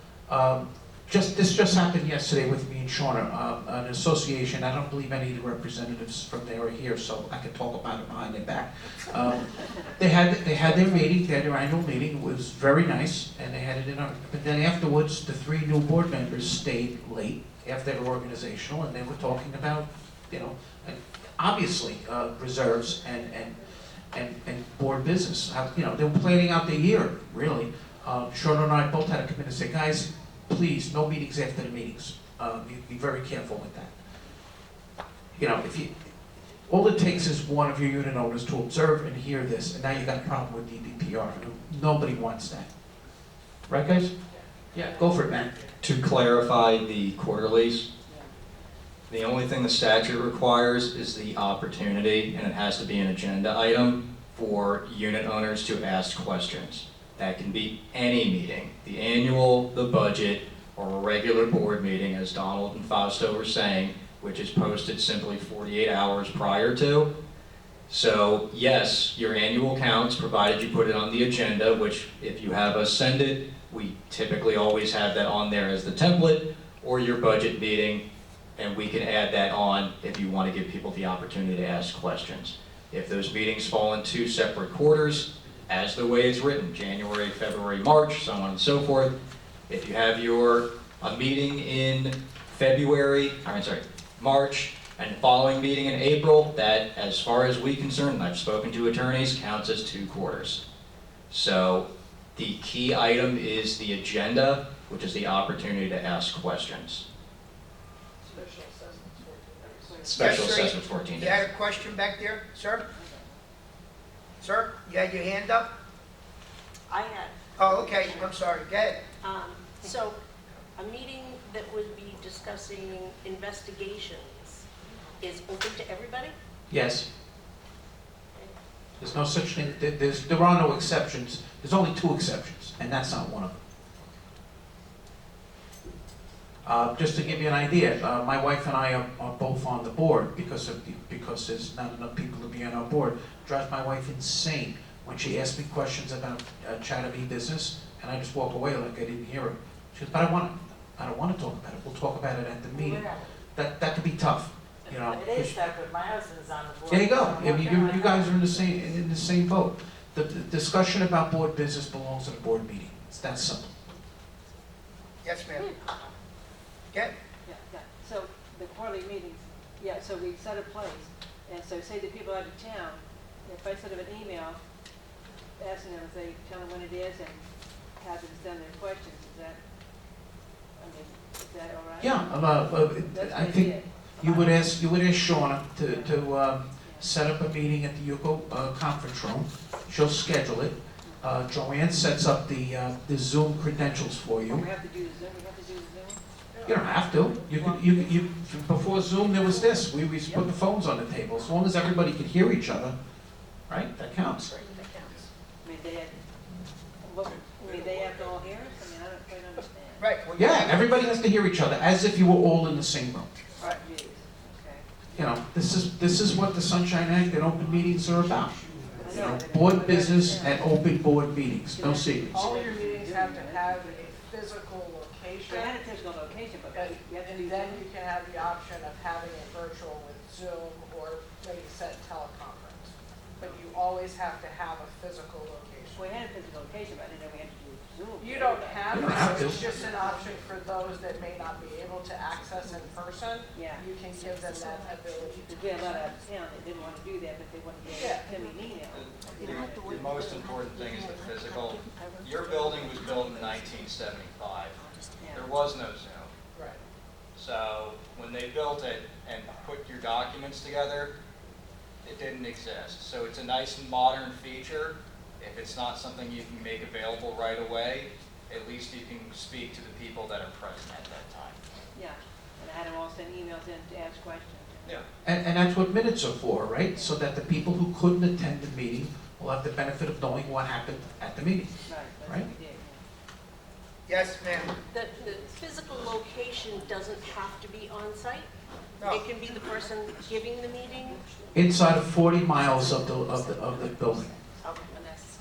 This just happened yesterday with me and Shauna, an association. I don't believe any of the representatives from there are here, so I can talk about it behind their back. They had their meeting, they had their annual meeting. It was very nice, and they had it in our. But then afterwards, the 3 new board members stayed late after their organizational, and they were talking about, you know, obviously reserves and board business. You know, they were planning out their year, really. Shauna and I both had to come in and say, guys, please, no meetings after the meetings. Be very careful with that. You know, all it takes is one of your unit owners to observe and hear this, and now you got a problem with DBPR. Nobody wants that. Right, guys? Yeah, go for it, man. To clarify the quarterlies, the only thing the statute requires is the opportunity, and it has to be an agenda item for unit owners to ask questions. That can be any meeting, the annual, the budget, or a regular board meeting, as Donald and Fausto were saying, which is posted simply 48 hours prior to. So yes, your annual counts, provided you put it on the agenda, which if you have us send it, we typically always have that on there as the template, or your budget meeting, and we can add that on if you want to give people the opportunity to ask questions. If those meetings fall in 2 separate quarters, as the way it's written, January, February, March, so on and so forth. If you have a meeting in March, and following meeting in April, that, as far as we're concerned, and I've spoken to attorneys, counts as 2 quarters. So the key item is the agenda, which is the opportunity to ask questions. Special Yes, sir. assessment 14 You days. had a question back there, sir? Sir, you had your hand up? I had, Oh, okay, I'm sorry, go ahead. so, a meeting that would be discussing investigations is open to everybody? Yes. There's no such thing, there are no exceptions. There's only 2 exceptions, and that's not one of them. Just to give you an idea, my wife and I are both on the board because there's not enough people to be on our board. Drives my wife insane when she asks me questions about Chatham business, and I just walk away like I didn't hear her. She goes, but I don't want to talk about it. We'll talk about it at the meeting. That could be tough, you know. It is tough, but my husband's on the board. There you go. so I mean, you guys are in the same boat. The discussion about board business belongs at a board meeting. It's that simple. Yes, ma'am. Okay? Yeah. So the quarterly meetings, so we set a place, and so say the people out of town, if I send them an email asking them, say, tell them when it is and have them send their questions, is that all right? Yeah, I think you would ask Shauna to set up a meeting at the Yuko conference room. She'll schedule it. Joanne sets up the Zoom credentials for Oh, you. we have to do the Zoom, You don't have to. Before Zoom, there was this. We used to put the phones on the table. As long as everybody could hear each other, right? That counts. I mean, they had, they have to all hear us? I mean, I don't quite understand. Right. Yeah, everybody has to hear each other, as if you were all in the same room. Right, geez, okay. You know, this is what the Sunshine Act and open meetings are about. You know, board business and open board meetings, no secrets. All your meetings have to have a physical They location. had a physical location, but And you have to and be. then you can have the option of having it virtual with Zoom or maybe set teleconference. But you always have to have a physical location. We had a physical location, but I didn't know we had to do Zoom. You don't You don't have have to, to. it's just an option for those that may not be able to access in person. Yeah. You can give them that ability to Because we had a lot out of town, they didn't want to do that, but they wanted to Yeah. send me an email. The most important thing is the physical. Your building was built in 1975. There was no Zoom. Right. So when they built it and put your documents together, it didn't exist. So it's a nice modern feature. If it's not something you can make available right away, at least you can speak to the people that are present at that time. Yeah, and I had them all send emails in to ask questions. Yeah. And that's what minutes are for, right? So that the people who couldn't attend the meeting will have the benefit of knowing what happened at the meeting. Right, that's Right. what we did, Yes, ma'am. The physical location doesn't have to be on site? No. It can be the person giving the meeting? Inside of 40 miles of the building. Okay, and that's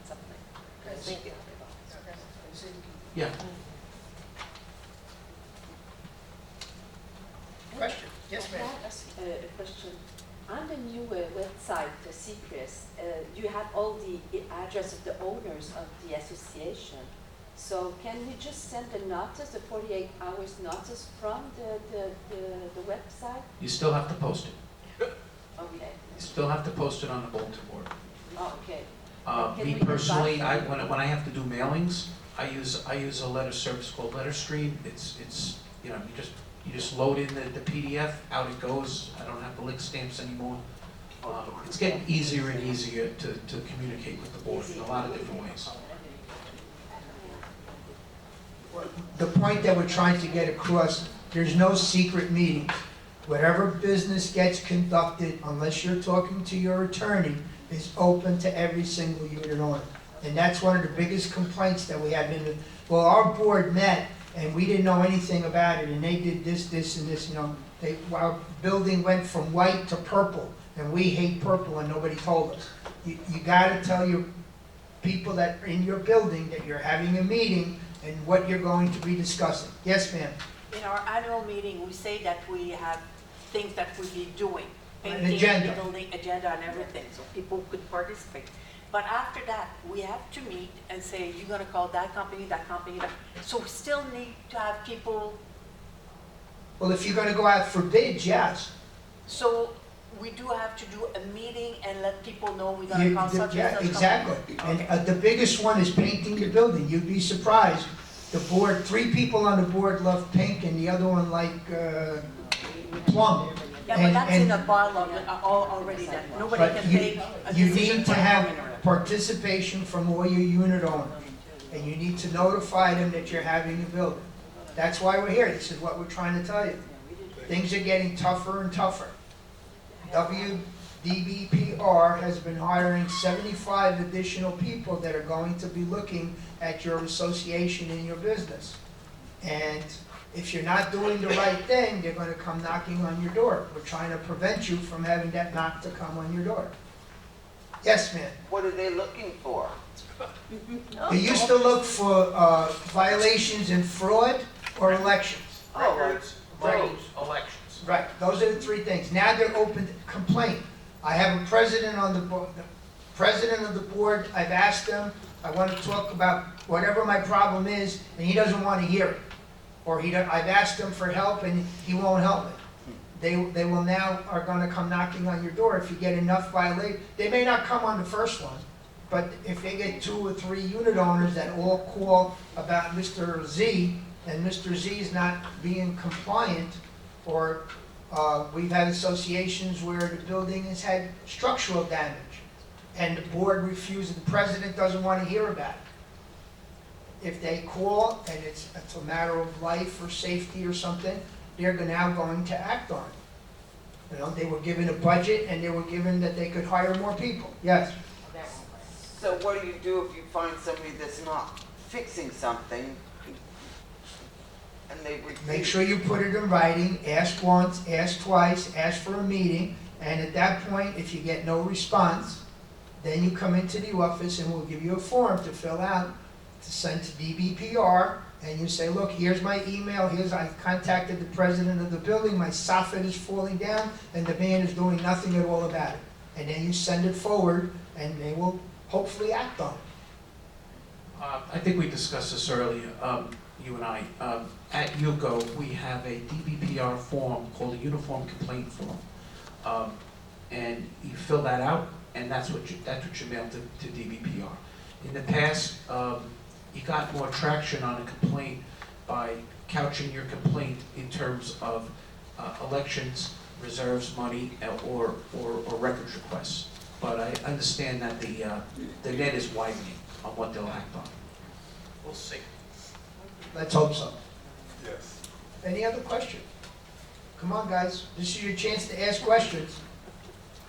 something. Thank you. Yeah. Question? Yes, ma'am. A question. On the new website, the Secrets, you have all the address of the owners of the association. So can we just send a notice, the 48 hours notice from the website? You still have to post it. Okay. You still have to post it on the bulletin board. Oh, okay. Can Me we personally, invite when I have to do mailings, I use a letter service called LetterStream. It's you know, you just load in the PDF, out it goes. I don't have to lick stamps anymore. It's getting easier and easier to communicate with the board in a lot of different ways. The point that we're trying to get across, there's no secret meetings. Whatever business gets conducted, unless you're talking to your attorney, is open to every single unit owner. And that's one of the biggest complaints that we have in the, well, our board met and we didn't know anything about it and they did this, this, and this, you know. Our building went from white to purple and we hate purple and nobody told us. You gotta tell your people that are in your building that you're having a meeting and what you're going to be discussing. Yes, ma'am? In our annual meeting, we say that we have things that we'll be doing. An Painting, agenda. building, agenda and everything, so people could participate. But after that, we have to meet and say, you're gonna call that company, that. So we still need to have people, Well, if you're gonna go out for bids, yes. so we do have to do a meeting and let people know we're gonna You- call such yeah, and such exactly. company. And the biggest one is painting the building. You'd be surprised. The board, 3 people on the board love pink and the other one like plum. Yeah, but And- that's in and- a bylaw already, that nobody But can you, make a you decision need for to a have homeowner. participation from all your unit owners. And you need to notify them that you're having a building. That's why we're here. This is what we're trying to tell you. Things are getting tougher and tougher. WDBPR has been hiring 75 additional people that are going to be looking at your association and your business. And if you're not doing the right thing, they're gonna come knocking on your door. We're trying to prevent you from having that knock to come on your door. Yes, ma'am? What are they looking for? They used to look for violations in fraud or elections. Records, votes, elections. Right, those are the 3 things. Now they're open to complaint. I have a president on the board, I've asked him, I want to talk about whatever my problem is, and he doesn't want to hear it. Or I've asked him for help and he won't help me. They will now, are gonna come knocking on your door if you get enough violations. They may not come on the first one, but if they get 2 or 3 unit owners that all call about Mr. Z, and Mr. Z is not being compliant, or we've had associations where the building has had structural damage, and the board refuses, the president doesn't want to hear about it. if they call and it's a matter of life or safety or something, they're now going to act on it. You know, they were given a budget and they were given that they could hire more people. Yes? So what do you do if you find somebody that's not fixing something and they refuse? Make sure you put it in writing, ask once, ask twice, ask for a meeting, and at that point, if you get no response, then you come into the office and we'll give you a form to fill out, to send to DBPR, and you say, look, here's my email, I contacted the president of the building, my soffit is falling down, and the man is doing nothing at all about it. And then you send it forward, and they will hopefully act on it. I think we discussed this earlier, you and I. At UCO, we have a DBPR form called a Uniform Complaint Form. And you fill that out, and that's what you mail to DBPR. In the past, you got more traction on a complaint by couching your complaint in terms of elections, reserves money, or records requests. But I understand that the net is widening on what they'll act on. We'll see. Let's hope so. Yes. Any other questions? Come on, guys, this is your chance to ask questions.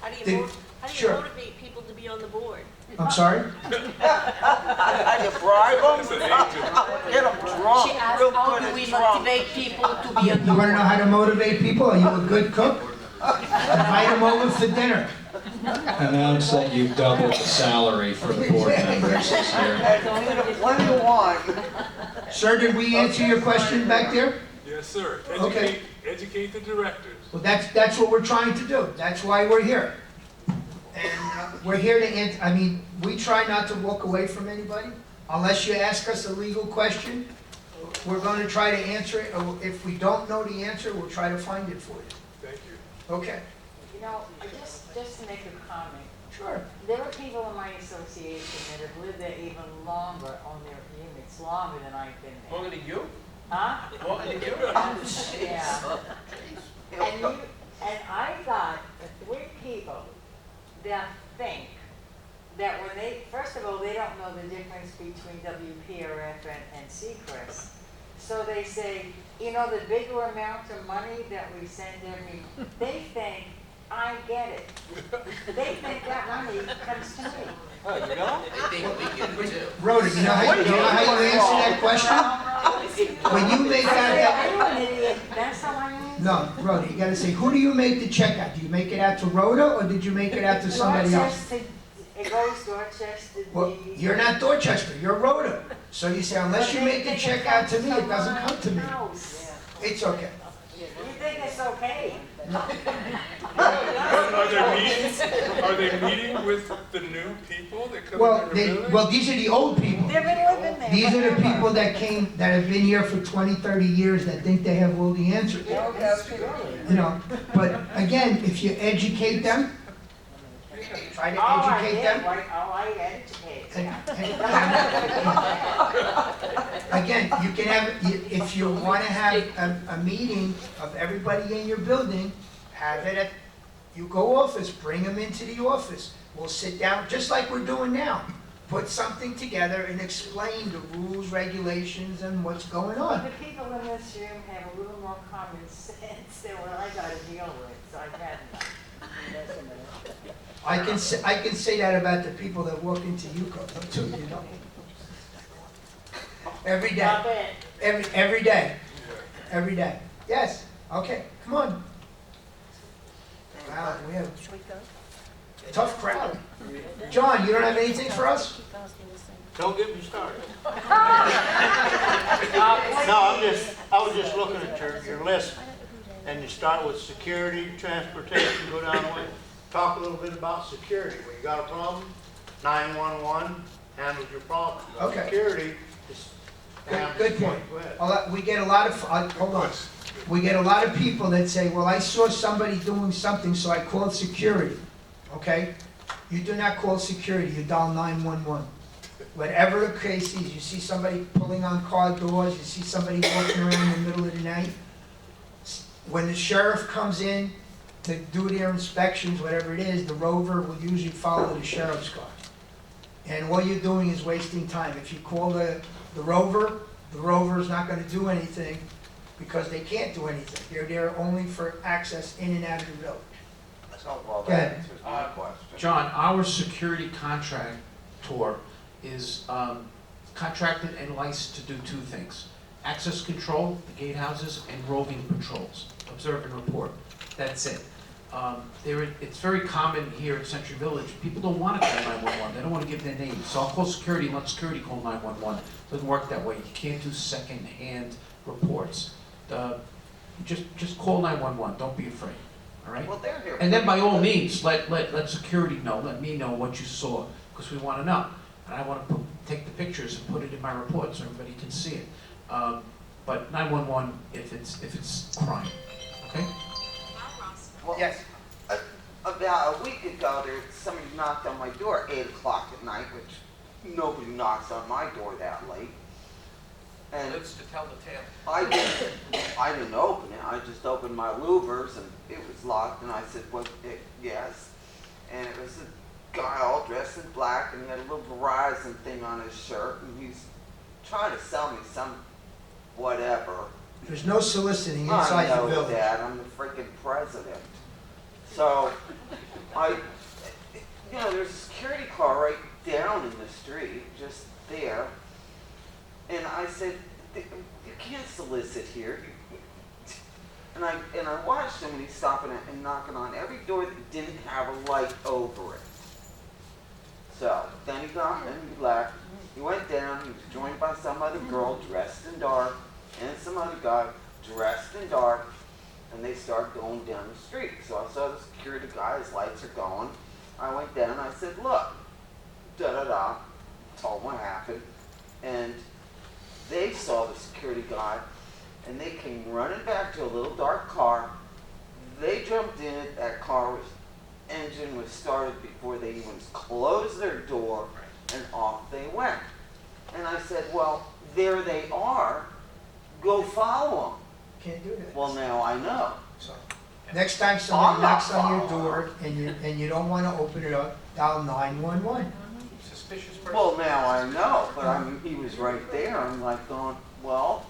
How do Did- you sure. motivate people to be on the board? I'm sorry? How you bribe them? Get them drunk. She asked, real how good do and we drunk. motivate people to be on the You board? wanna know how to motivate people? Are you a good cook? Invite them over for dinner. Announce that you've doubled the salary for the board members this year. What do you want? Sir, did we answer your question back there? Yes, sir. Okay. Educate the directors. Well, that's what we're trying to do. That's why we're here. And we're here to, we try not to walk away from anybody. Unless you ask us a legal question, we're gonna try to answer it. Or if we don't know the answer, we'll try to find it for you. Thank you. Okay. You know, just to make a comment, Sure. there are people in my association that have lived there even longer on their units, longer than I've been there. Longer than you? Huh? Longer than you? Yeah. And I got three people that think that when they, first of all, they don't know the difference between WPRF and Seacrest. So they say, you know, the bigger amount of money that we send they think, I get it. They think that money comes to me. Oh, you don't? They think we get it too. Rhoda, you know how you answer that question? When you make I'm an idiot, that's how I am. No, Rhoda, you gotta say, who do you make the check out? Do you make it out to Rhoda, or did you make it out to somebody else? Dorchester, it goes Dorchester. Well, you're not Dorchester, you're Rhoda. So you say, unless you make the check out to me, it doesn't come to me. It's okay. You think it's okay? Are they meeting with the new people that come into the building? Well, these are the old people. They've been living there. These are the people that have been here for 20, 30 years that think they have all the answers. You know, but again, if you educate them, try to educate them. I educate Again, you can have, if you want to have a meeting of everybody in your building, have it at UCO office, bring them into the office. We'll sit down, just like we're doing now. Put something together and explain the rules, regulations, and what's going on. The people in this room have a little more common sense than what I gotta deal with, so I've had enough. I can say that about the people that walk into UCO too, you know? Every day. Every day. Every day. Yes, okay, come on. Wow, we have a tough crowd. John, you don't have anything for us? Don't get me started. No, I was just looking at your list, and you start with security, transportation, go down the way. Talk a little bit about security. When you got a problem, 911 handles your problem. You got Okay. Security is. Good point. Go ahead. We get a lot of, hold on. We get a lot of people that say, well, I saw somebody doing something, so I called security. Okay? You do not call security, you dial 911. Whatever the case is, you see somebody pulling on car doors, you see somebody walking around in the middle of the night. When the sheriff comes in to do their inspections, whatever it is, the rover will usually follow the sheriff's car. And all you're doing is wasting time. If you call the Rover is not gonna do anything because they can't do anything. They're there only for access in and out of the village. So, well, Go ahead. that answers my question. John, our security contractor is contracted and licensed to do two things: access control, the gatehouses, and roving patrols, observe and report. That's it. It's very common here in Century Village, people don't want to call 911, they don't want to give their name. So I'll call security and let security call 911. Doesn't work that way. You can't do second-hand reports. Just call 911, don't be afraid, all right? Well, they're here. And then by all means, let security know, let me know what you saw, because we want to know. And I want to take the pictures and put it in my report so everybody can see it. But 911 if it's crime, okay? Well, Yes. About a week ago, somebody knocked on my door at 8 o'clock at night, which nobody knocks on my door that late. And Lives to tell the tale. I didn't open it. I just opened my louvers and it was locked. And I said, "What? Yes." And it was a guy all dressed in black, and he had a little Verizon thing on his shirt, and he's trying to sell me some whatever. There's no soliciting inside the I know village. that. I'm the freaking president. So, there's a security car right down in the street, just there. And I said, "You can't solicit here." And I watched him, and he's stopping and knocking on every door that didn't have a light over it. So, then he got, and he left. He went down, he was joined by some other girl dressed in dark, and some other guy dressed in dark, and they started going down the street. So I saw the security guy, his lights are going. I went down, I said, "Look, da-da-da," told him what happened, and they saw the security guy, and they came running back to a little dark car. They jumped in it, that engine was started before they even closed their door, and off they went. And I said, "Well, there they are, go follow them." Can't do that. Well, now I know. So, next time somebody I'm not knocks on your following. door and you don't want to open it up, dial 911. Suspicious person. Well, now I know, but he was right there. I'm like going, well,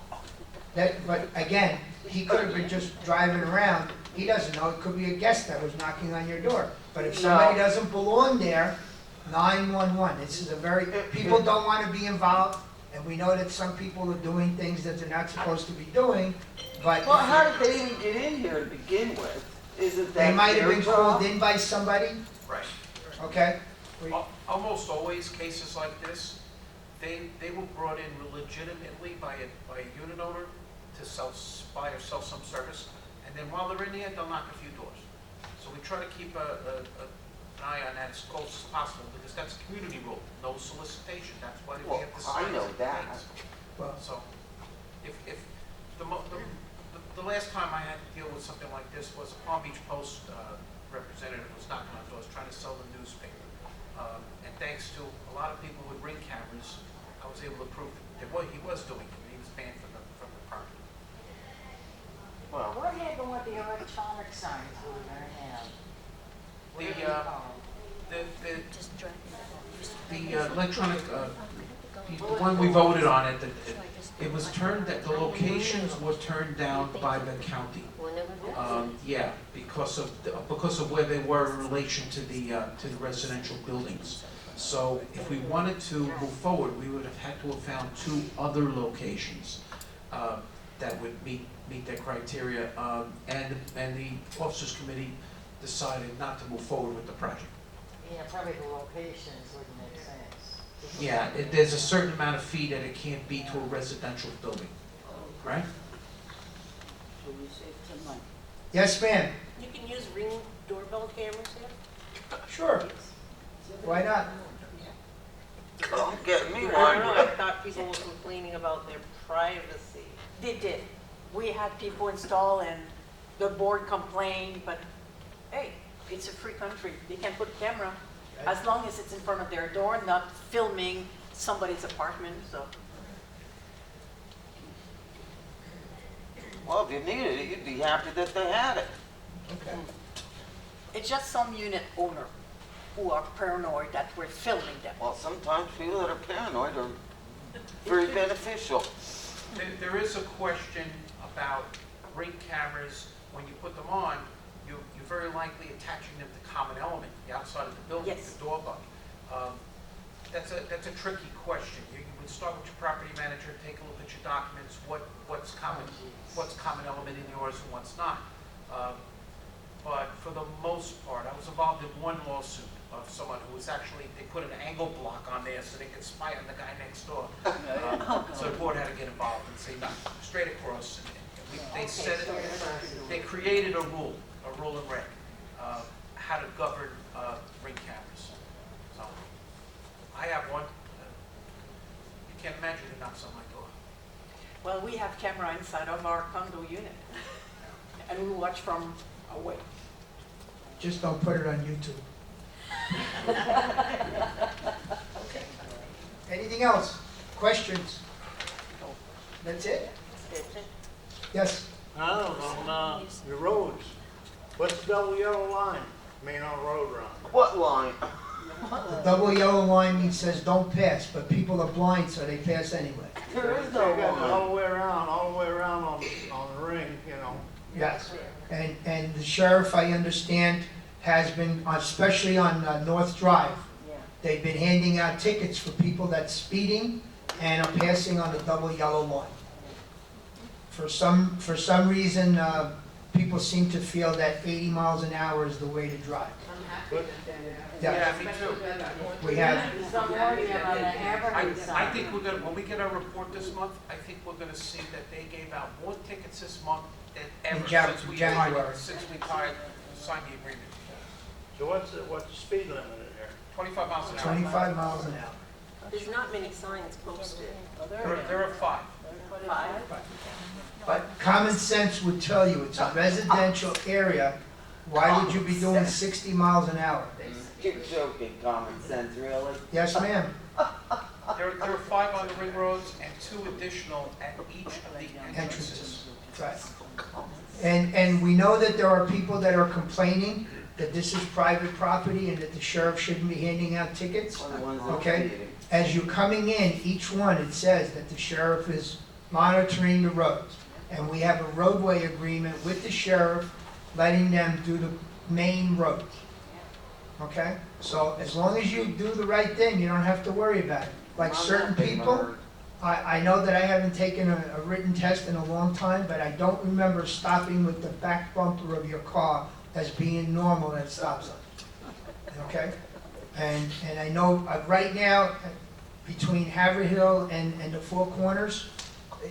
But again, he could have been just driving around. He doesn't know. It could be a guest that was knocking on your door. But if somebody No. doesn't belong there, 911. This is people don't want to be involved, and we know that some people are doing things that they're not supposed to be doing, but well, how did they even get in here to begin with? Isn't that they might have their been job? called in by somebody, Right. okay? Almost always, cases like this, they were brought in legitimately by a unit owner to buy or sell some service, and then while they're in there, they'll knock a few doors. So we try to keep an eye on that as close as possible, because that's a community rule, no solicitation, that's why we Well, have the I signs know and that. things. Well, So, if the last time I had to deal with something like this was a Palm Beach Post representative was knocking on doors trying to sell the newspaper. And thanks to a lot of people with Ring cameras, I was able to prove that what he was doing, he was banned from the property. Well, What happened with the electronic signs we were gonna have? What do you call them? The electronic, the one we voted on it, it was turned, that the locations were turned down by the county. Yeah, because of where they were in relation to the residential buildings. So if we wanted to move forward, we would have had to have found 2 other locations that would meet their criteria. And the officers committee decided not to move forward with the project. Yeah, probably the locations wouldn't make sense. Yeah, there's a certain amount of feet that it can't be to a residential building, right? yes, ma'am. You can use Ring doorbell cameras here? Sure. Why not? don't get me I one. don't know, I thought people were complaining about their privacy. They did. We had people install and the board complained, but hey, it's a free country. They can put camera as long as it's in front of their door, not filming somebody's apartment, so. Well, if you needed it, you'd be happy that they had it. Okay. It's just some unit owner. who are paranoid that we're filming them. Well, sometimes people that are paranoid are very beneficial. There is a question about ring cameras, when you put them on, you're very likely attaching them to common element, the outside of the building, Yes. the door lock. That's a tricky question. You would start with your property manager, take a look at your documents, what's common element in yours and what's not. But for the most part, I was involved in one lawsuit of someone who was actually, they put an angle block on there so they could spy on the guy next door. So the board had to get involved and say, no, straight across. They said, they created a rule and reg, how to govern ring cameras. So, I have one. You can't imagine it knocks on my door. Well, we have camera inside of our condo unit, and we watch from away. Just don't put it on YouTube. Okay. Anything else? Questions? That's it? Yes? On your roads, what's the double yellow line mean on road run? What line? The double yellow line says don't pass, but people are blind, so they pass anyway. There is They no got line. all the way around on the ring, you know. Yes. And the sheriff, I understand, has been, especially on North Drive, they've been handing out tickets for people that's speeding and are passing on the double yellow line. For some reason, people seem to feel that 80 miles an hour is the way to drive. Yeah, me too. We have, I think we're gonna, when we get our report this month, I think we're gonna see that they gave out more tickets this month than ever January. since we signed the agreement. So what's the speed limit in here? 25 miles an hour. 25 miles an hour. There's not many signs posted. There are 5. But common sense would tell you, it's a residential area, why would you be doing 60 miles an hour? You're joking, common sense, really? Yes, ma'am. There are 5 on the ring roads and 2 additional at each of the entrances. Right. And we know that there are people that are complaining that this is private property and that the sheriff shouldn't be handing out tickets. Okay? As you're coming in, each one, it says that the sheriff is monitoring the roads. And we have a roadway agreement with the sheriff, letting them do the main roads. Okay? So as long as you do the right thing, you don't have to worry about it. Like certain people, I know that I haven't taken a written test in a long time, but I don't remember stopping with the back bumper of your car as being normal at a stop sign. Okay? And I know right now, between Haverhill and the Four Corners,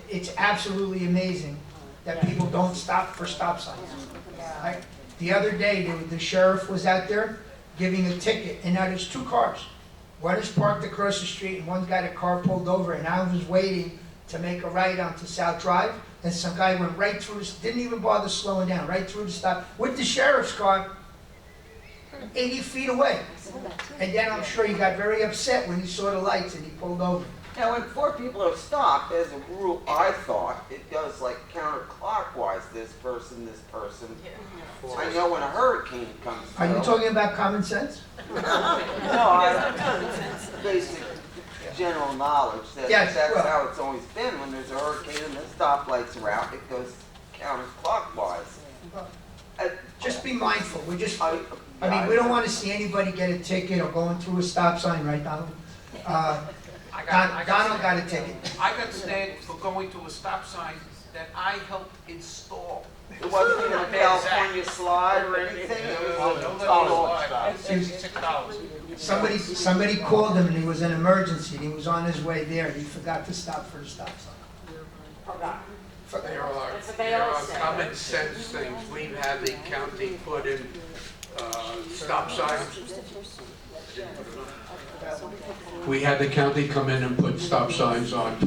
it's absolutely amazing that people don't stop for stop signs. The other day, the sheriff was out there giving a ticket, and now there's 2 cars. One is parked across the street, and one's got a car pulled over, and I was waiting to make a right onto South Drive, and some guy went right through, didn't even bother slowing down, right through the stop, with the sheriff's car, 80 feet away. And then I'm sure he got very upset when he saw the lights and he pulled over. Now, when 4 people are stopped, as a rule, I thought, it goes like counterclockwise, this person. I know when a hurricane comes Are you through. talking about common sense? Basic general knowledge that Yes, that's well- how it's always been. When there's a hurricane and the stoplights are out, it goes counterclockwise. Just be mindful, we we don't want to see anybody get a ticket or going through a stop sign, right, Donald? Donald got a ticket. I got snagged for going to a stop sign that I helped install. It wasn't even a California slide or anything. It was a solid slide. $6. Somebody called him and it was an emergency, and he was on his way there, and he forgot to stop for the stop sign. There are common sense things. We've had the county put in stop signs. We had the county come in and put stop signs on,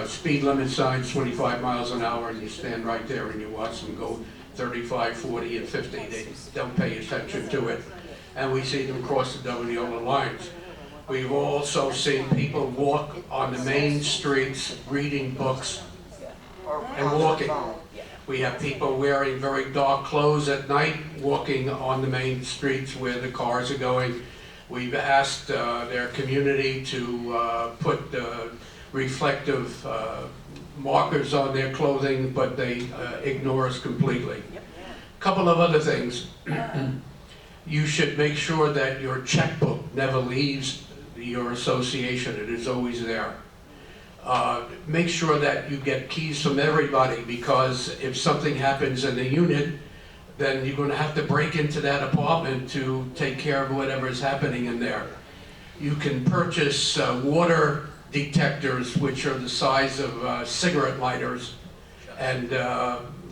speed limit signs, 25 miles an hour, and you stand right there and you watch them go 35, 40, and 50. They don't pay attention to it. And we see them cross the Dominiola lines. We've also seen people walk on the main streets, reading books and walking. We have people wearing very dark clothes at night, walking on the main streets where the cars are going. We've asked their community to put reflective markers on their clothing, but they ignore us completely. Couple of other things. You should make sure that your checkbook never leaves your association. It is always there. Make sure that you get keys from everybody, because if something happens in the unit, then you're going to have to break into that apartment to take care of whatever is happening in there. You can purchase water detectors, which are the size of cigarette lighters, and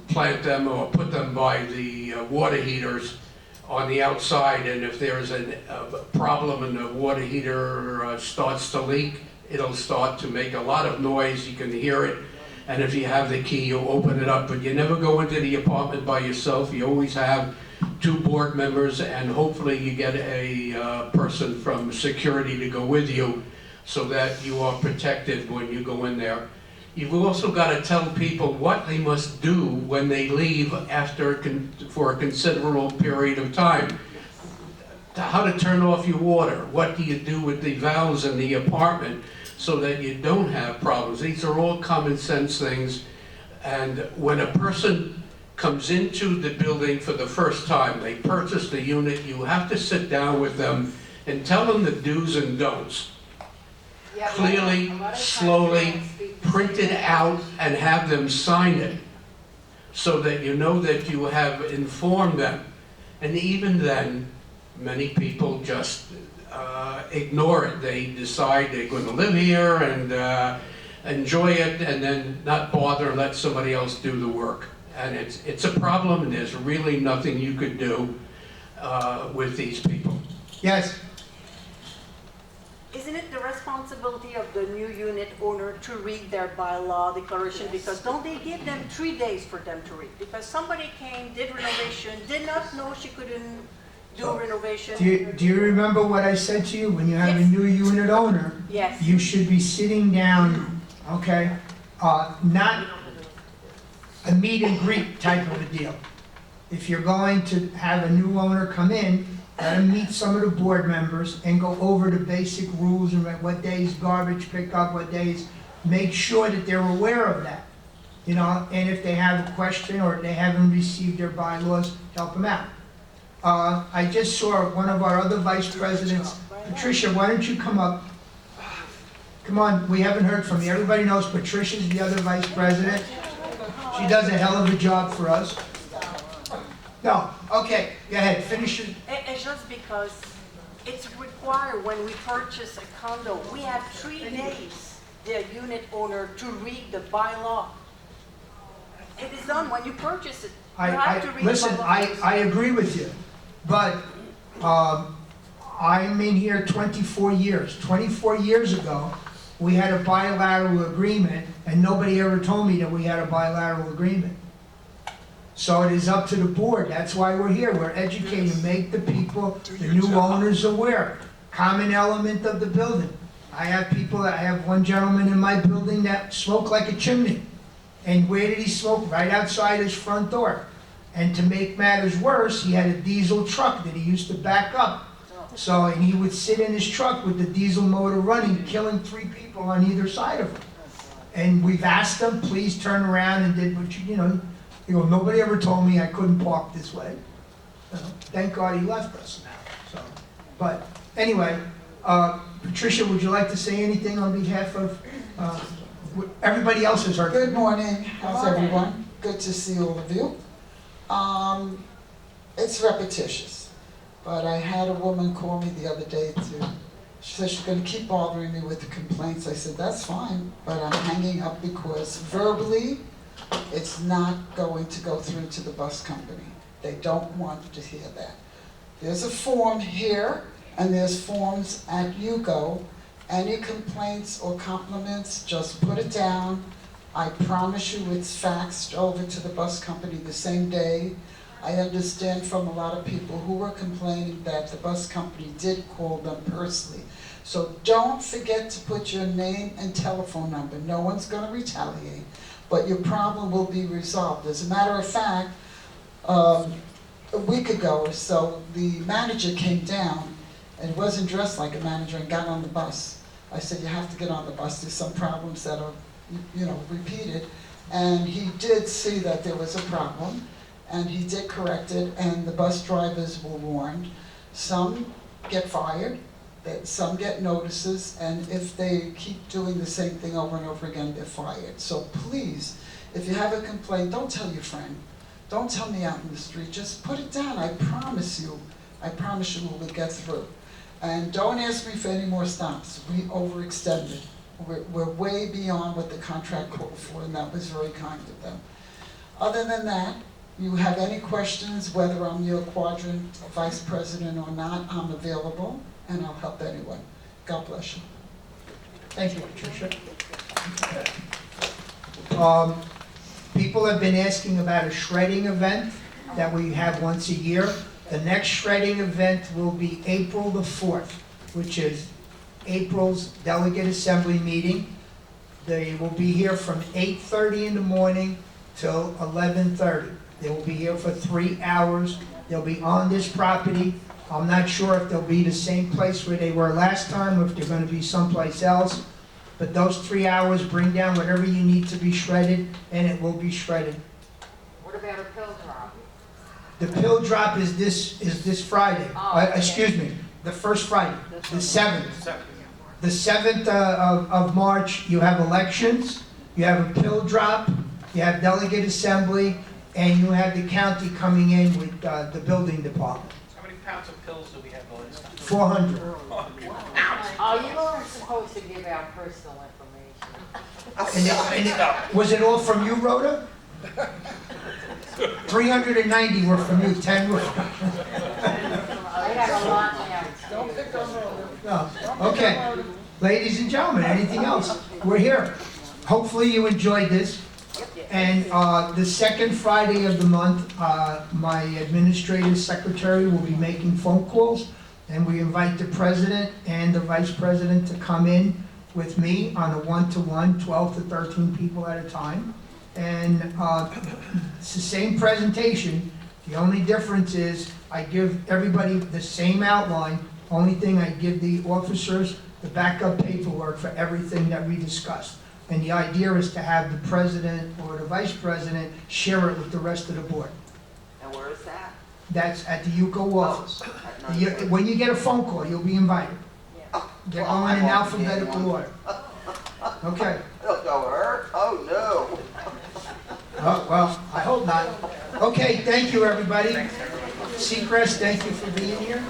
plant them or put them by the water heaters on the outside, and if there's a problem and the water heater starts to leak, it'll start to make a lot of noise, you can hear it, and if you have the key, you'll open it up. But you never go into the apartment by yourself. You always have 2 board members, and hopefully you get a person from security to go with you so that you are protected when you go in there. You've also got to tell people what they must do when they leave for a considerable period of time. How to turn off your water, what do you do with the valves in the apartment so that you don't have problems. These are all common sense things. And when a person comes into the building for the first time, they purchase the unit, you have to sit down with them and tell them the do's and don'ts. Yeah, Clearly, a lot of times slowly, they don't speak the print it same out and have them sign it so that you know that you have informed them. And even then, many people just ignore it. They decide they're going to live here and enjoy it, and then not bother, let somebody else do the work. And it's a problem, and there's really nothing you could do with these people. Yes? Isn't it the responsibility of the new unit owner to read their bylaw declaration? Because don't they give them 3 days for them to read? Because somebody came, did renovation, did not know she couldn't do renovation. Do you remember what I said to you? When you have a Yes. new unit owner, Yes. you should be sitting down, okay? Not a meet and greet type of a deal. If you're going to have a new owner come in, let them meet some of the board members and go over the basic rules and what days garbage pickup, what days, make sure that they're aware of that. You know, and if they have a question or they haven't received their bylaws, help them out. I just saw one of our other vice presidents. Patricia, why don't you come up? Come on, we haven't heard from you. Everybody knows Patricia's the other vice president. She does a hell of a job for us. No, okay, go ahead, finish it. It's just because it's required when we purchase a condo, we have 3 days, the unit owner, to read the bylaw. It is done when you purchase it. You have to read the Listen, bylaw. I agree with you, but I'm in here 24 years. 24 years ago, we had a bilateral agreement, and nobody ever told me that we had a bilateral agreement. So it is up to the board. That's why we're here. We're educating, make the people, the new owners aware. Common element of the building. I have one gentleman in my building that smoked like a chimney. And where did he smoke? Right outside his front door. And to make matters worse, he had a diesel truck that he used to back up. So, and he would sit in his truck with the diesel motor running, killing 3 people on either side of him. And we've asked them, please turn around, and did what you know, nobody ever told me I couldn't park this way. Thank God he left us now. So, but anyway, Patricia, would you like to say anything on behalf of, everybody else has heard? Good morning. How's everyone? Good to see all of you. It's repetitious, but I had a woman call me the other day she said she's going to keep bothering me with the complaints. I said, that's fine, but I'm hanging up because verbally, it's not going to go through to the bus company. They don't want to hear that. There's a form here, and there's forms at YouGo. Any complaints or compliments, just put it down. I promise you it's faxed over to the bus company the same day. I understand from a lot of people who were complaining that the bus company did call them personally. So don't forget to put your name and telephone number. No one's going to retaliate. but your problem will be resolved. As a matter of fact, a week ago or so, the manager came down and wasn't dressed like a manager and got on the bus. I said, you have to get on the bus, there's some problems that are, repeated. And he did see that there was a problem, and he did correct it, and the bus drivers were warned. Some get fired, some get notices, and if they keep doing the same thing over and over again, they're fired. So please, if you have a complaint, don't tell your friend. Don't tell me out in the street, just put it down, I promise you we'll get through. And don't ask me for any more stops, we overextended. We're way beyond what the contract called for, and that was very kind of them. Other than that, you have any questions, whether I'm your quadrant vice president or not, I'm available, and I'll help anyone. God bless you. Thank you, Patricia. People have been asking about a shredding event that we have once a year. The next shredding event will be April the 4th, which is April's Delegate Assembly meeting. They will be here from 8:30 in the morning till 11:30. They will be here for 3 hours. They'll be on this property. I'm not sure if they'll be the same place where they were last time, or if they're going to be someplace else. But those 3 hours, bring down whatever you need to be shredded, and it will be shredded. What about a pill drop? The pill drop is this Friday. Excuse me, the first Friday, the 7th. The 7th of March, you have elections, you have a pill drop, you have delegate assembly, and you have the county coming in with the building department. How many pounds of pills do we have going? 400. You weren't supposed to give out personal information. Was it all from you, Rhoda? 390 were from you, 10 were from I have a lot now. Don't pick on Rhoda. No. Okay, ladies and gentlemen, anything else? We're here. Hopefully you enjoyed this. And the second Friday of the month, my administrative secretary will be making phone calls, and we invite the president and the vice president to come in with me on a one-to-one, 12 to 13 people at a time. And it's the same presentation. The only difference is I give everybody the same outline. Only thing, I give the officers the backup paperwork for everything that we discussed. And the idea is to have the president or the vice president share it with the rest of the board. And where is that? That's at the UCO office. At night. When you get a phone call, you'll be invited. They're going in alphabetical order. Okay. It'll go hurt? Oh, no. Oh, well, I hope not. Okay, thank you, everybody. Seacrest, thank you for being here.